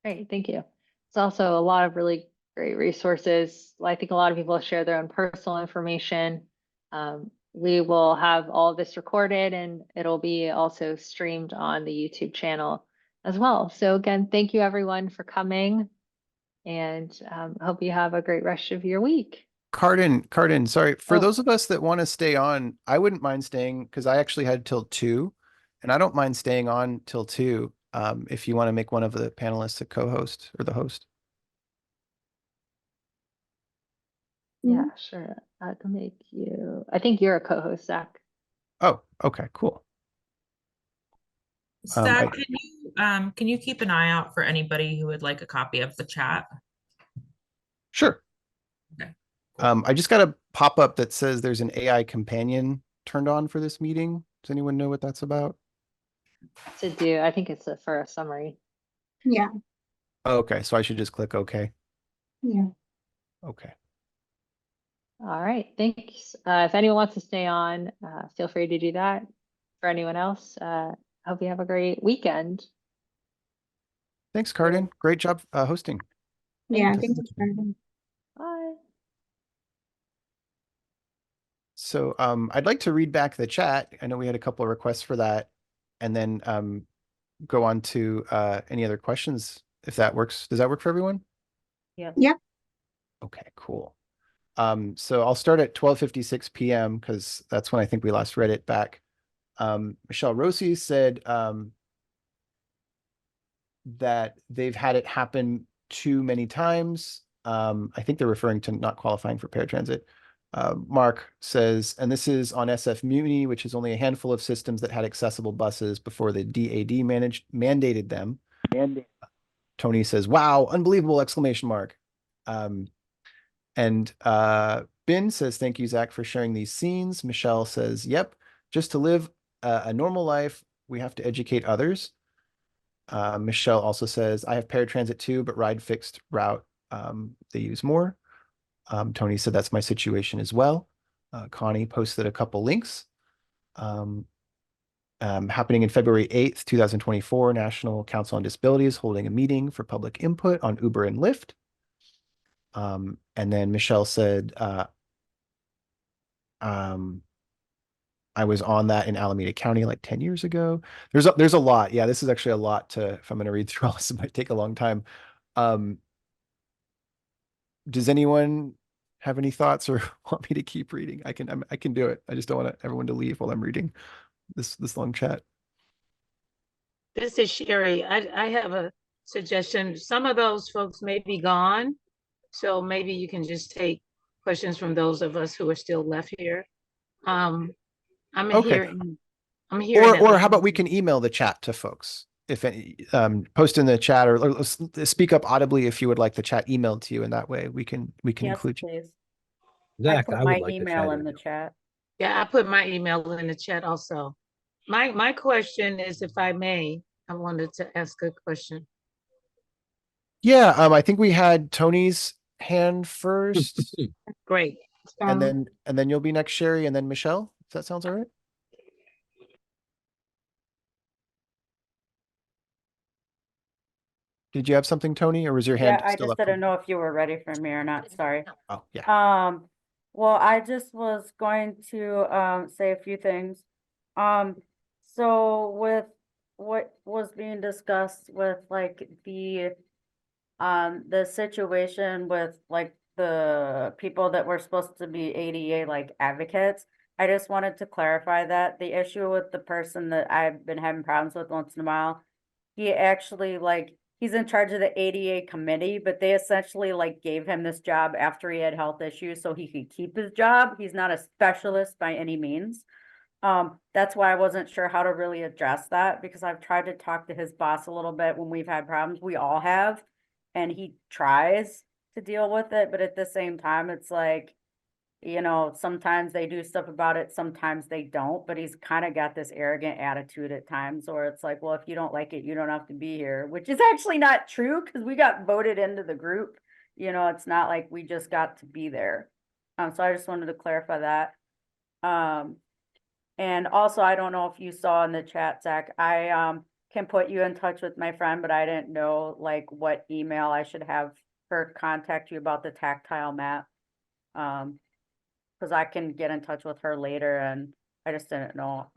Great, thank you. It's also a lot of really great resources. I think a lot of people share their own personal information. We will have all of this recorded, and it'll be also streamed on the YouTube channel as well. So again, thank you everyone for coming, and hope you have a great rest of your week. Carden, sorry. For those of us that want to stay on, I wouldn't mind staying because I actually had till 2, and I don't mind staying on till 2 if you want to make one of the panelists a co-host or the host. Yeah, sure. I can make you. I think you're a co-host, Zach. Oh, okay, cool. Zach, can you keep an eye out for anybody who would like a copy of the chat? Sure. Okay. I just got a pop-up that says there's an AI companion turned on for this meeting. Does anyone know what that's about? To do, I think it's for a summary. Yeah. Oh, okay, so I should just click OK. Yeah. Okay. All right, thanks. If anyone wants to stay on, feel free to do that. For anyone else, hope you have a great weekend. Thanks, Carden. Great job hosting. Yeah, Thank thanks, Carden. Bye. So I'd like to read back the chat. I know we had a couple of requests for that, and then go on to any other questions if that works. Does that work for everyone? Yeah. Yeah. Okay, cool. So I'll start at 12:56 p.m. because that's when I think we last read it back. Michelle Rossi said that they've had it happen too many times. I think they're referring to not qualifying for paratransit. Mark says, and this is on SF Muni, which is only a handful of systems that had accessible buses before the DAD mandated them. Tony says, wow, unbelievable, exclamation mark. And Bin says, thank you, Zach, for sharing these scenes. Michelle says, yep, just to live a normal life, we have to educate others. Michelle also says, I have paratransit too, but ride fixed route they use more. Tony said, that's my situation as well. Connie posted a couple links. Happening in February 8th, 2024, National Council on Disabilities holding a meeting for public input on Uber and Lyft. And then Michelle said, I was on that in Alameda County like 10 years ago. There's a lot. Yeah, this is actually a lot to, if I'm going to read through all this, it might take a long time. Does anyone have any thoughts or want me to keep reading? I can do it. I just don't want everyone to leave while I'm reading this long chat. This is Sherry. I have a suggestion. Some of those folks may be gone, so maybe you can just take questions from those of us who are still left here. I'm Okay. here. I'm here. Or how about we can email the chat to folks? If any, post in the chat or speak up audibly if you would like the chat emailed to you, and that way we can Yes, include you. please. Zach, I put I my would like the email chat in the email. chat. Yeah, I put my email in the chat also. My question is, if I may, I wanted to ask a question. Yeah, I think we had Tony's hand first, Great. and then you'll be next, Sherry, and then Michelle. If that sounds all right. Did you have something, Tony, or was your hand Yeah, I still just up? didn't know if you were ready for me or not. Sorry. Oh, yeah. Well, I just was going to say a few things. So with what was being discussed with like the situation with like the people that were supposed to be ADA like advocates, I just wanted to clarify that the issue with the person that I've been having problems with once in a while, he actually like he's in charge of the ADA committee, but they essentially like gave him this job after he had health issues so he could keep his job. He's not a specialist by any means. That's why I wasn't sure how to really address that, because I've tried to talk to his boss a little bit when we've had problems. We all have, and he tries to deal with it, but at the same time, it's like, you know, sometimes they do stuff about it, sometimes they don't, but he's kind of got this arrogant attitude at times where it's like, well, if you don't like it, you don't have to be here, which is actually not true because we got voted into the group. You know, it's not like we just got to be there. So I just wanted to clarify that. And also, I don't know if you saw in the chat, Zach, I can put you in touch with my friend, but I didn't know like what email I should have her contact you about the tactile map. Because I can get in touch with her later, and I just didn't know,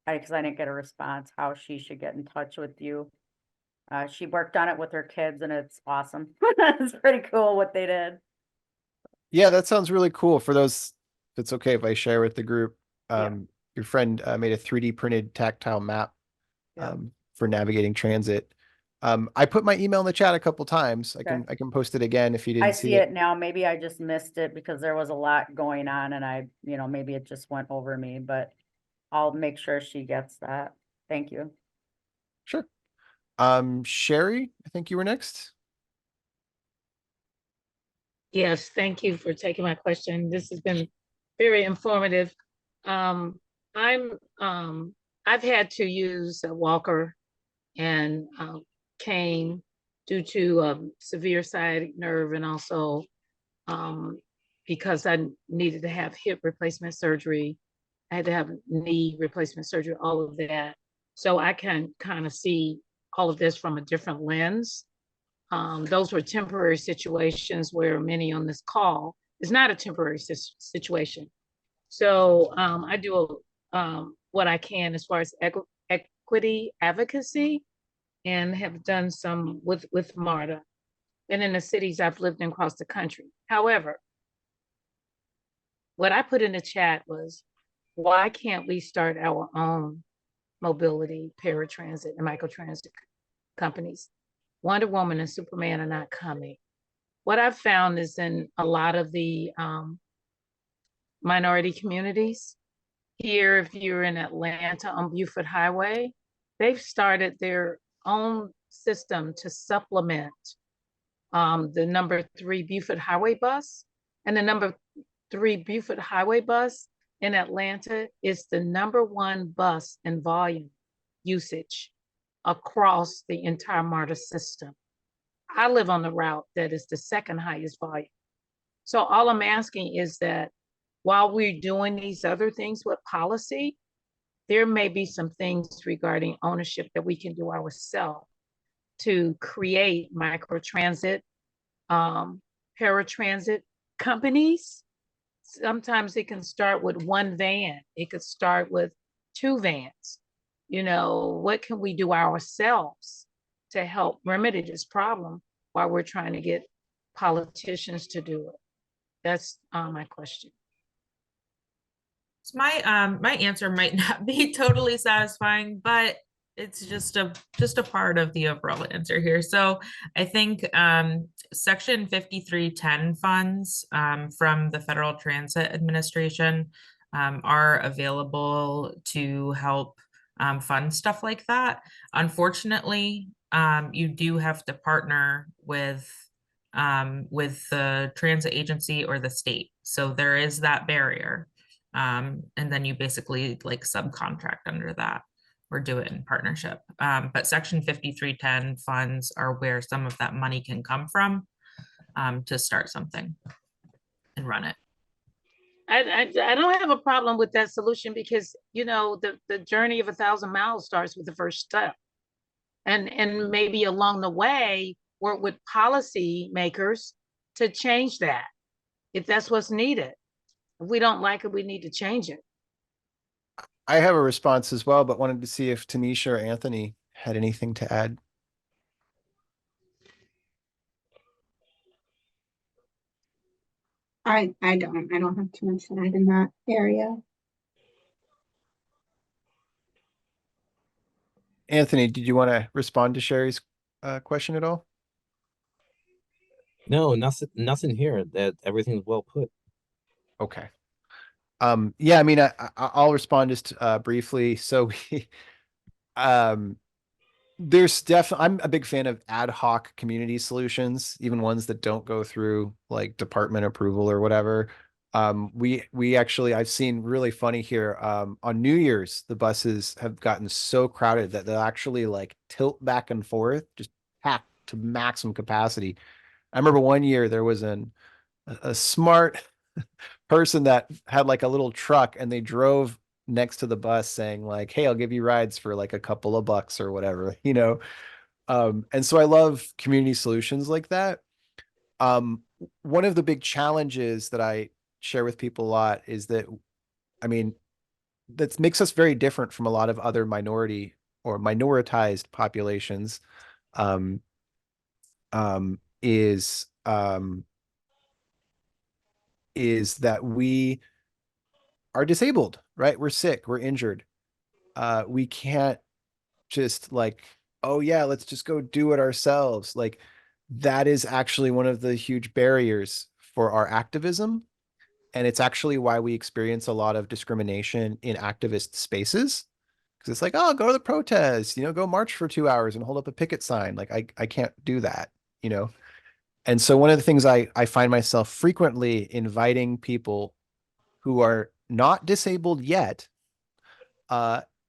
because I didn't get a response, how she should get in touch with you. She worked on it with her kids, and it's awesome. It's pretty cool what they did. Yeah, that sounds really cool. For those, if it's okay if I share with the group, Yeah. your friend made a 3D printed tactile map Yeah. for navigating transit. I put my email in the chat a couple times. Okay. I can post it again if you I didn't see it now. Maybe I just missed it because there was a lot going on, and I, you know, maybe it just went over me, but I'll make sure she gets that. Thank you. Sure. Sherry, I think you were next. Yes, thank you for taking my question. This has been very informative. I've had to use a walker and cane due to severe sciatic nerve, and also because I needed to have hip replacement surgery. I had to have knee replacement surgery, all of that. So I can kind of see all of this from a different lens. Those were temporary situations where many on this call is not a temporary situation. So I do what I can as far as equity advocacy, and have done some with MARTA and in the cities I've lived in across the country. However, what I put in the chat was, why can't we start our own mobility, paratransit, and microtransit companies? Wonder Woman and Superman are not coming. What I've found is in a lot of the minority communities, here, if you're in Atlanta on Buford Highway, they've started their own system to supplement the number 3 Buford Highway bus. And the number 3 Buford Highway bus in Atlanta is the #1 bus in volume usage across the entire MARTA system. I live on the route that is the 2nd highest volume. So all I'm asking is that while we're doing these other things with policy, there may be some things regarding ownership that we can do ourselves to create microtransit, paratransit companies. Sometimes it can start with 1 van. It could start with 2 vans. You know, what can we do ourselves to help remedy this problem while we're trying to get politicians to do it? That's my question. So my answer might not be totally satisfying, but it's just a part of the overall answer here. So I think Section 5310 funds from the Federal Transit Administration are available to help fund stuff like that. Unfortunately, you do have to partner with the transit agency or the state. So there is that barrier. And then you basically like subcontract under that or do it in partnership. But Section 5310 funds are where some of that money can come from to start something and run it. I don't have a problem with that solution because, you know, the journey of 1,000 miles starts with the first step. And maybe along the way, work with policy makers to change that if that's what's needed. If we don't like it, we need to change it. I have a response as well, but wanted to see if Tanisha or Anthony had anything to add. I don't have too much to add in that area. Anthony, did you want to respond to Sherry's question at all? No, nothing here. That everything's well put. Okay. Yeah, I mean, I'll respond just briefly. So we, there's definitely, I'm a big fan of ad hoc community solutions, even ones that don't go through like department approval or whatever. We actually, I've seen really funny here, on New Year's, the buses have gotten so crowded that they'll actually like tilt back and forth, just packed to maximum capacity. I remember one year there was a smart person that had like a little truck and they drove next to the bus saying like, hey, I'll give you rides for like a couple of bucks or whatever, you know? And so I love community solutions like that. One of the big challenges that I share with people a lot is that, I mean, that makes us very different from a lot of other minority or minoritized populations, is that we are disabled, right? We're sick, we're injured. We can't just like, oh yeah, let's just go do it ourselves. Like that is actually one of the huge barriers for our activism. And it's actually why we experience a lot of discrimination in activist spaces. Because it's like, oh, go to the protest, you know, go march for 2 hours and hold up a picket sign. Like I can't do that, you know? And so one of the things I find myself frequently inviting people who are not disabled yet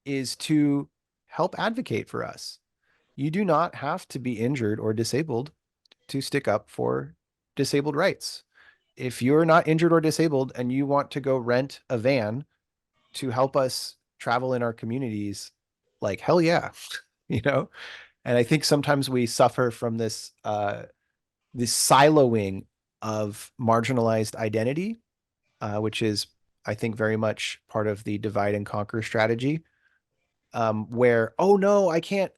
is to help advocate for us. You do not have to be injured or disabled to stick up for disabled rights. If you're not injured or disabled and you want to go rent a van to help us travel in our communities, like hell yeah, you know? And I think sometimes we suffer from this this siloing of marginalized identity, which is, I think, very much part of the divide and conquer strategy, where, oh no, I can't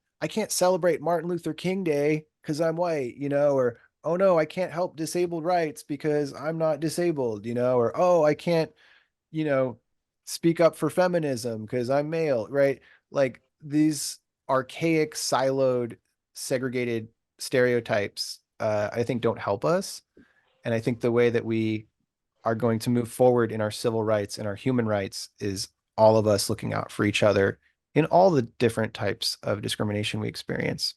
celebrate Martin Luther King Day because I'm white, or oh no, I can't help disabled rights because I'm not disabled, or oh, I can't, speak up for feminism because I'm male, right? Like these archaic, siloed, segregated stereotypes, I think don't help us. And I think the way that we are going to move forward in our civil rights and our human rights is all of us looking out for each other in all the different types of discrimination we experience.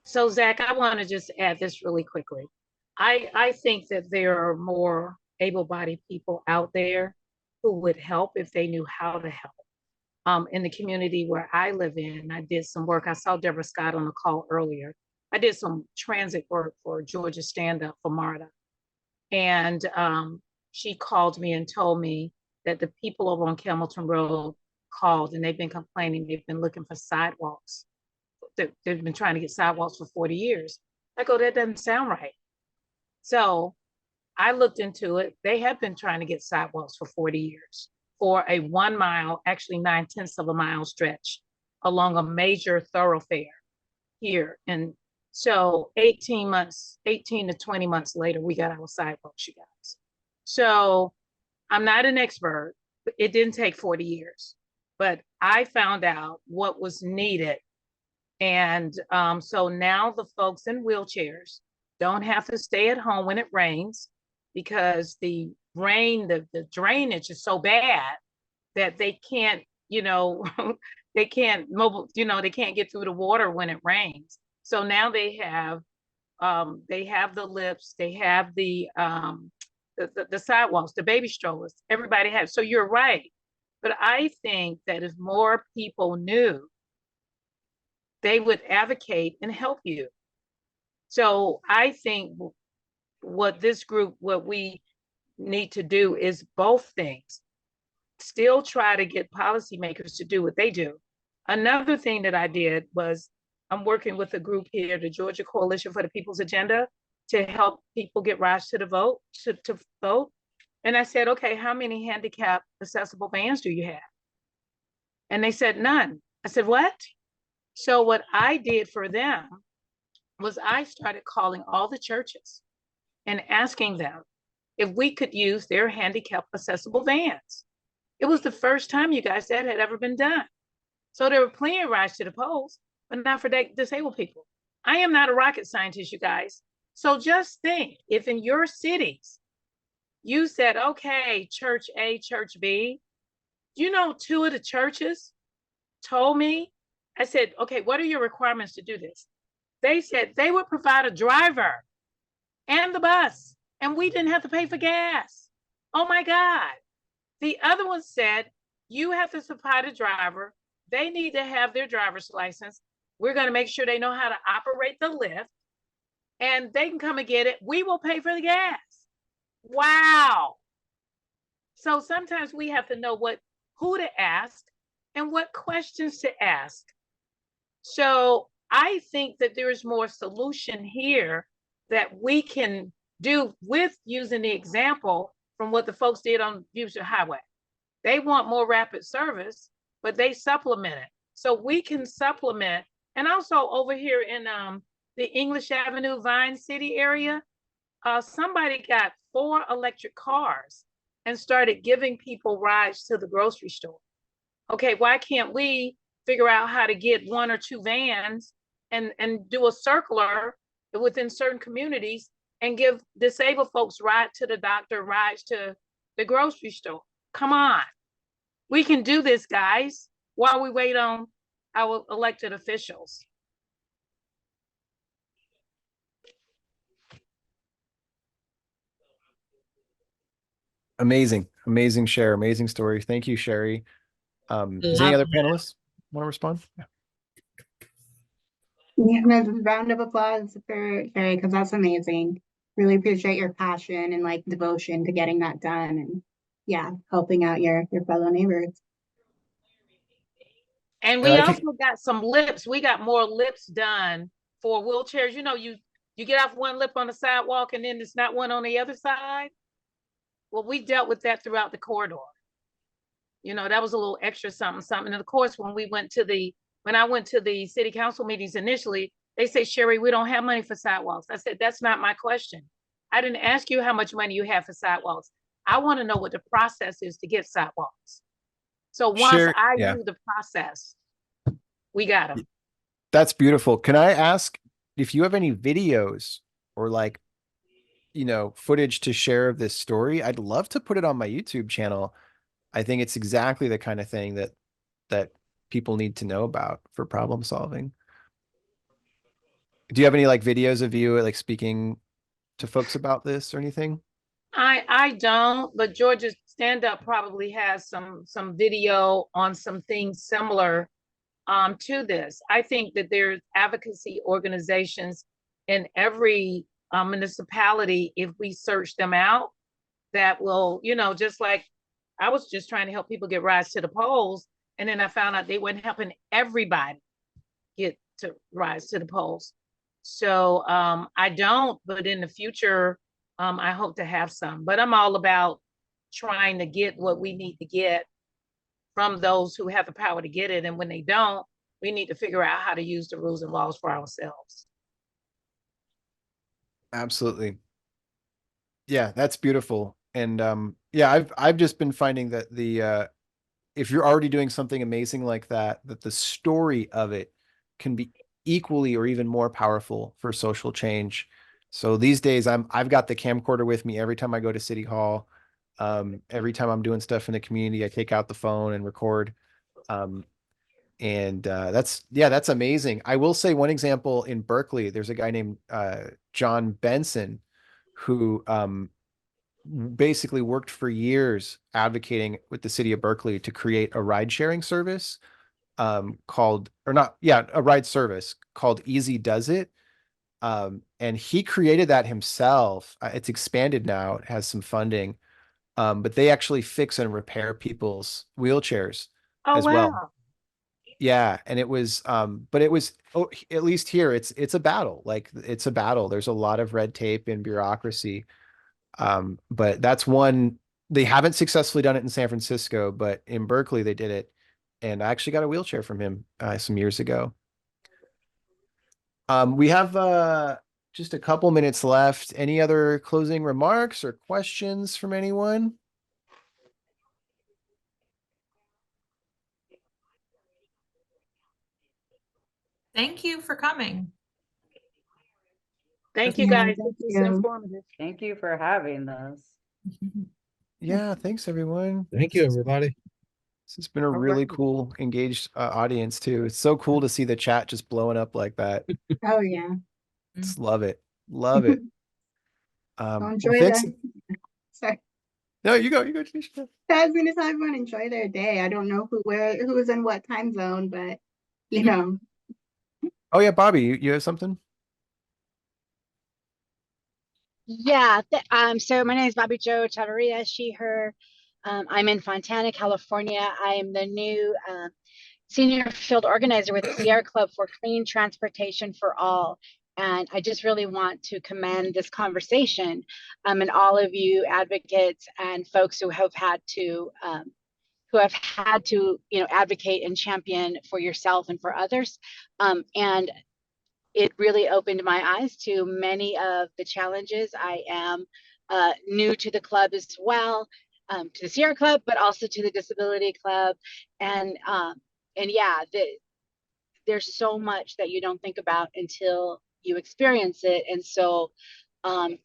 So Zach, I want to just add this really quickly. I think that there are more able-bodied people out there who would help if they knew how to help. In the community where I live in, I did some work. I saw Deborah Scott on the call earlier. I did some transit work for Georgia Stand Up for MARTA. And she called me and told me that the people over on Campbellton Road called and they've been complaining. They've been looking for sidewalks. They've been trying to get sidewalks for 40 years. I go, that doesn't sound right. So I looked into it. They have been trying to get sidewalks for 40 years for a 1 mile, actually 9/10 of a mile stretch along a major thoroughfare here. And so 18 to 20 months later, we got our sidewalks, you guys. So I'm not an expert, but it didn't take 40 years, but I found out what was needed. And so now the folks in wheelchairs don't have to stay at home when it rains because the rain, the drainage is so bad that they can't, they can't they can't get through the water when it rains. So now they have the lifts, they have the sidewalks, the baby strollers, everybody has. So you're right. But I think that if more people knew, they would advocate and help you. So I think what we need to do is both things. Still try to get policymakers to do what they do. Another thing that I did was I'm working with a group here, the Georgia Coalition for the People's Agenda, to help people get rights to the vote, to vote. And I said, okay, how many handicap accessible vans do you have? And they said, none. I said, what? So what I did for them was I started calling all the churches and asking them if we could use their handicap accessible vans. It was the first time, you guys, that had ever been done. So there were plenty of rides to the polls, but not for disabled people. I am not a rocket scientist, you guys. So just think, if in your cities, you said, okay, church A, church B, two of the churches told me, I said, okay, what are your requirements to do this? They said they would provide a driver and the bus, and we didn't have to pay for gas. Oh my God. The other one said, you have to supply the driver. They need to have their driver's license. We're going to make sure they know how to operate the lift, and they can come and get it. We will pay for the gas. Wow. So sometimes we have to know who to ask and what questions to ask. So I think that there is more solution here that we can do with using the example from what the folks did on Buford Highway. They want more rapid service, but they supplement it. So we can supplement. And also over here in the English Avenue, Vine City area, somebody got 4 electric cars and started giving people rides to the grocery store. Okay, why can't we figure out how to get 1 or 2 vans and do a circular within certain communities and give disabled folks ride to the doctor, rides to the grocery store? Come on. We can do this, guys, while we wait on our elected officials. Amazing share, amazing story. Thank you, Sherry. Does any other panelists want to respond? Yeah, a round of applause for Sherry, because that's amazing. Really appreciate your passion and devotion to getting that done, and helping out your fellow neighbors. And And we I also think- got some lips. We got more lips done for wheelchairs. You know, you get off one lip on the sidewalk and then there's not one on the other side. Well, we dealt with that throughout the corridor. You know, that was a little extra something. And of course, when I went to the city council meetings initially, they say, Sherry, we don't have money for sidewalks. I said, that's not my question. I didn't ask you how much money you have for sidewalks. I want to know what the process is to get sidewalks. So once I knew the process, we got them. That's beautiful. Can I ask if you have any videos or like, you know, footage to share of this story? I'd love to put it on my YouTube channel. I think it's exactly the kind of thing that people need to know about for problem solving. Do you have any like videos of you like speaking to folks about this or anything? I don't, but Georgia's Stand Up probably has some video on some things similar to this. I think that there's advocacy organizations in every municipality, if we search them out, that will, you know, just like I was just trying to help people get rides to the polls, and then I found out they weren't helping everybody get to rides to the polls. So I don't, but in the future, I hope to have some. But I'm all about trying to get what we need to get from those who have the power to get it. And when they don't, we need to figure out how to use the rules and laws for ourselves. Absolutely. Yeah, that's beautiful. And yeah, I've just been finding that the if you're already doing something amazing like that, that the story of it can be equally or even more powerful for social change. So these days I've got the camcorder with me every time I go to City Hall. Every time I'm doing stuff in the community, I take out the phone and record. That's amazing. I will say one example in Berkeley, there's a guy named John Benson who basically worked for years advocating with the city of Berkeley to create a ride sharing service a ride service called Easy Does It. And he created that himself. It's expanded now. It has some funding. But they actually fix and repair people's wheelchairs as well. Yeah. And it was, but it was, at least here, it's a battle. Like it's a battle. There's a lot of red tape and bureaucracy. But that's one, they haven't successfully done it in San Francisco, but in Berkeley they did it. And I actually got a wheelchair from him some years ago. We have just a couple minutes left. Any other closing remarks or questions from anyone? Thank you for coming. Thank you guys. It's informative. Thank you for having this. Yeah, thanks everyone. Thank you, everybody. This has been a really cool, engaged audience too. It's so cool to see the chat just blowing up like that. Oh yeah. Just love it. Love it. Enjoy that. Sorry. No, you go, Tanisha. I was gonna tell everyone enjoy their day. I don't know who's in what time zone, but you know. Oh yeah, Bobby, you have something? Yeah, so my name is Bobby Joe Chavarria, she, her. I'm in Fontana, California. I am the new senior field organizer with the Sierra Club for Clean Transportation for All. And I just really want to commend this conversation and all of you advocates and folks who have had to advocate and champion for yourself and for others. And it really opened my eyes to many of the challenges. I am new to the club as well, to the Sierra Club, but also to the Disability Club. And yeah, there's so much that you don't think about until you experience it. And so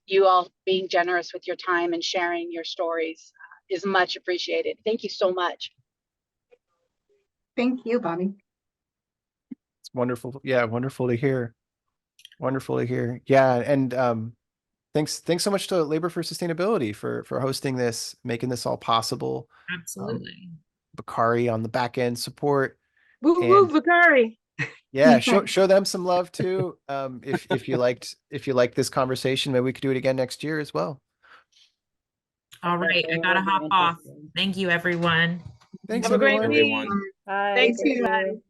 you all being generous with your time and sharing your stories is much appreciated. Thank you so much. Thank you, Bobby. It's wonderful. Yeah, wonderful to hear. Wonderful to hear. Yeah, and thanks so much to Labor for Sustainability for hosting this, making this all possible. Absolutely. Bakari on the back end support. Woo woo, Bakari. Yeah, show them some love too. If you liked this conversation, maybe we could do it again next year as well. All right, I gotta hop off. Thank you, everyone. Thanks, Have a great everyone. week. Thanks, everybody.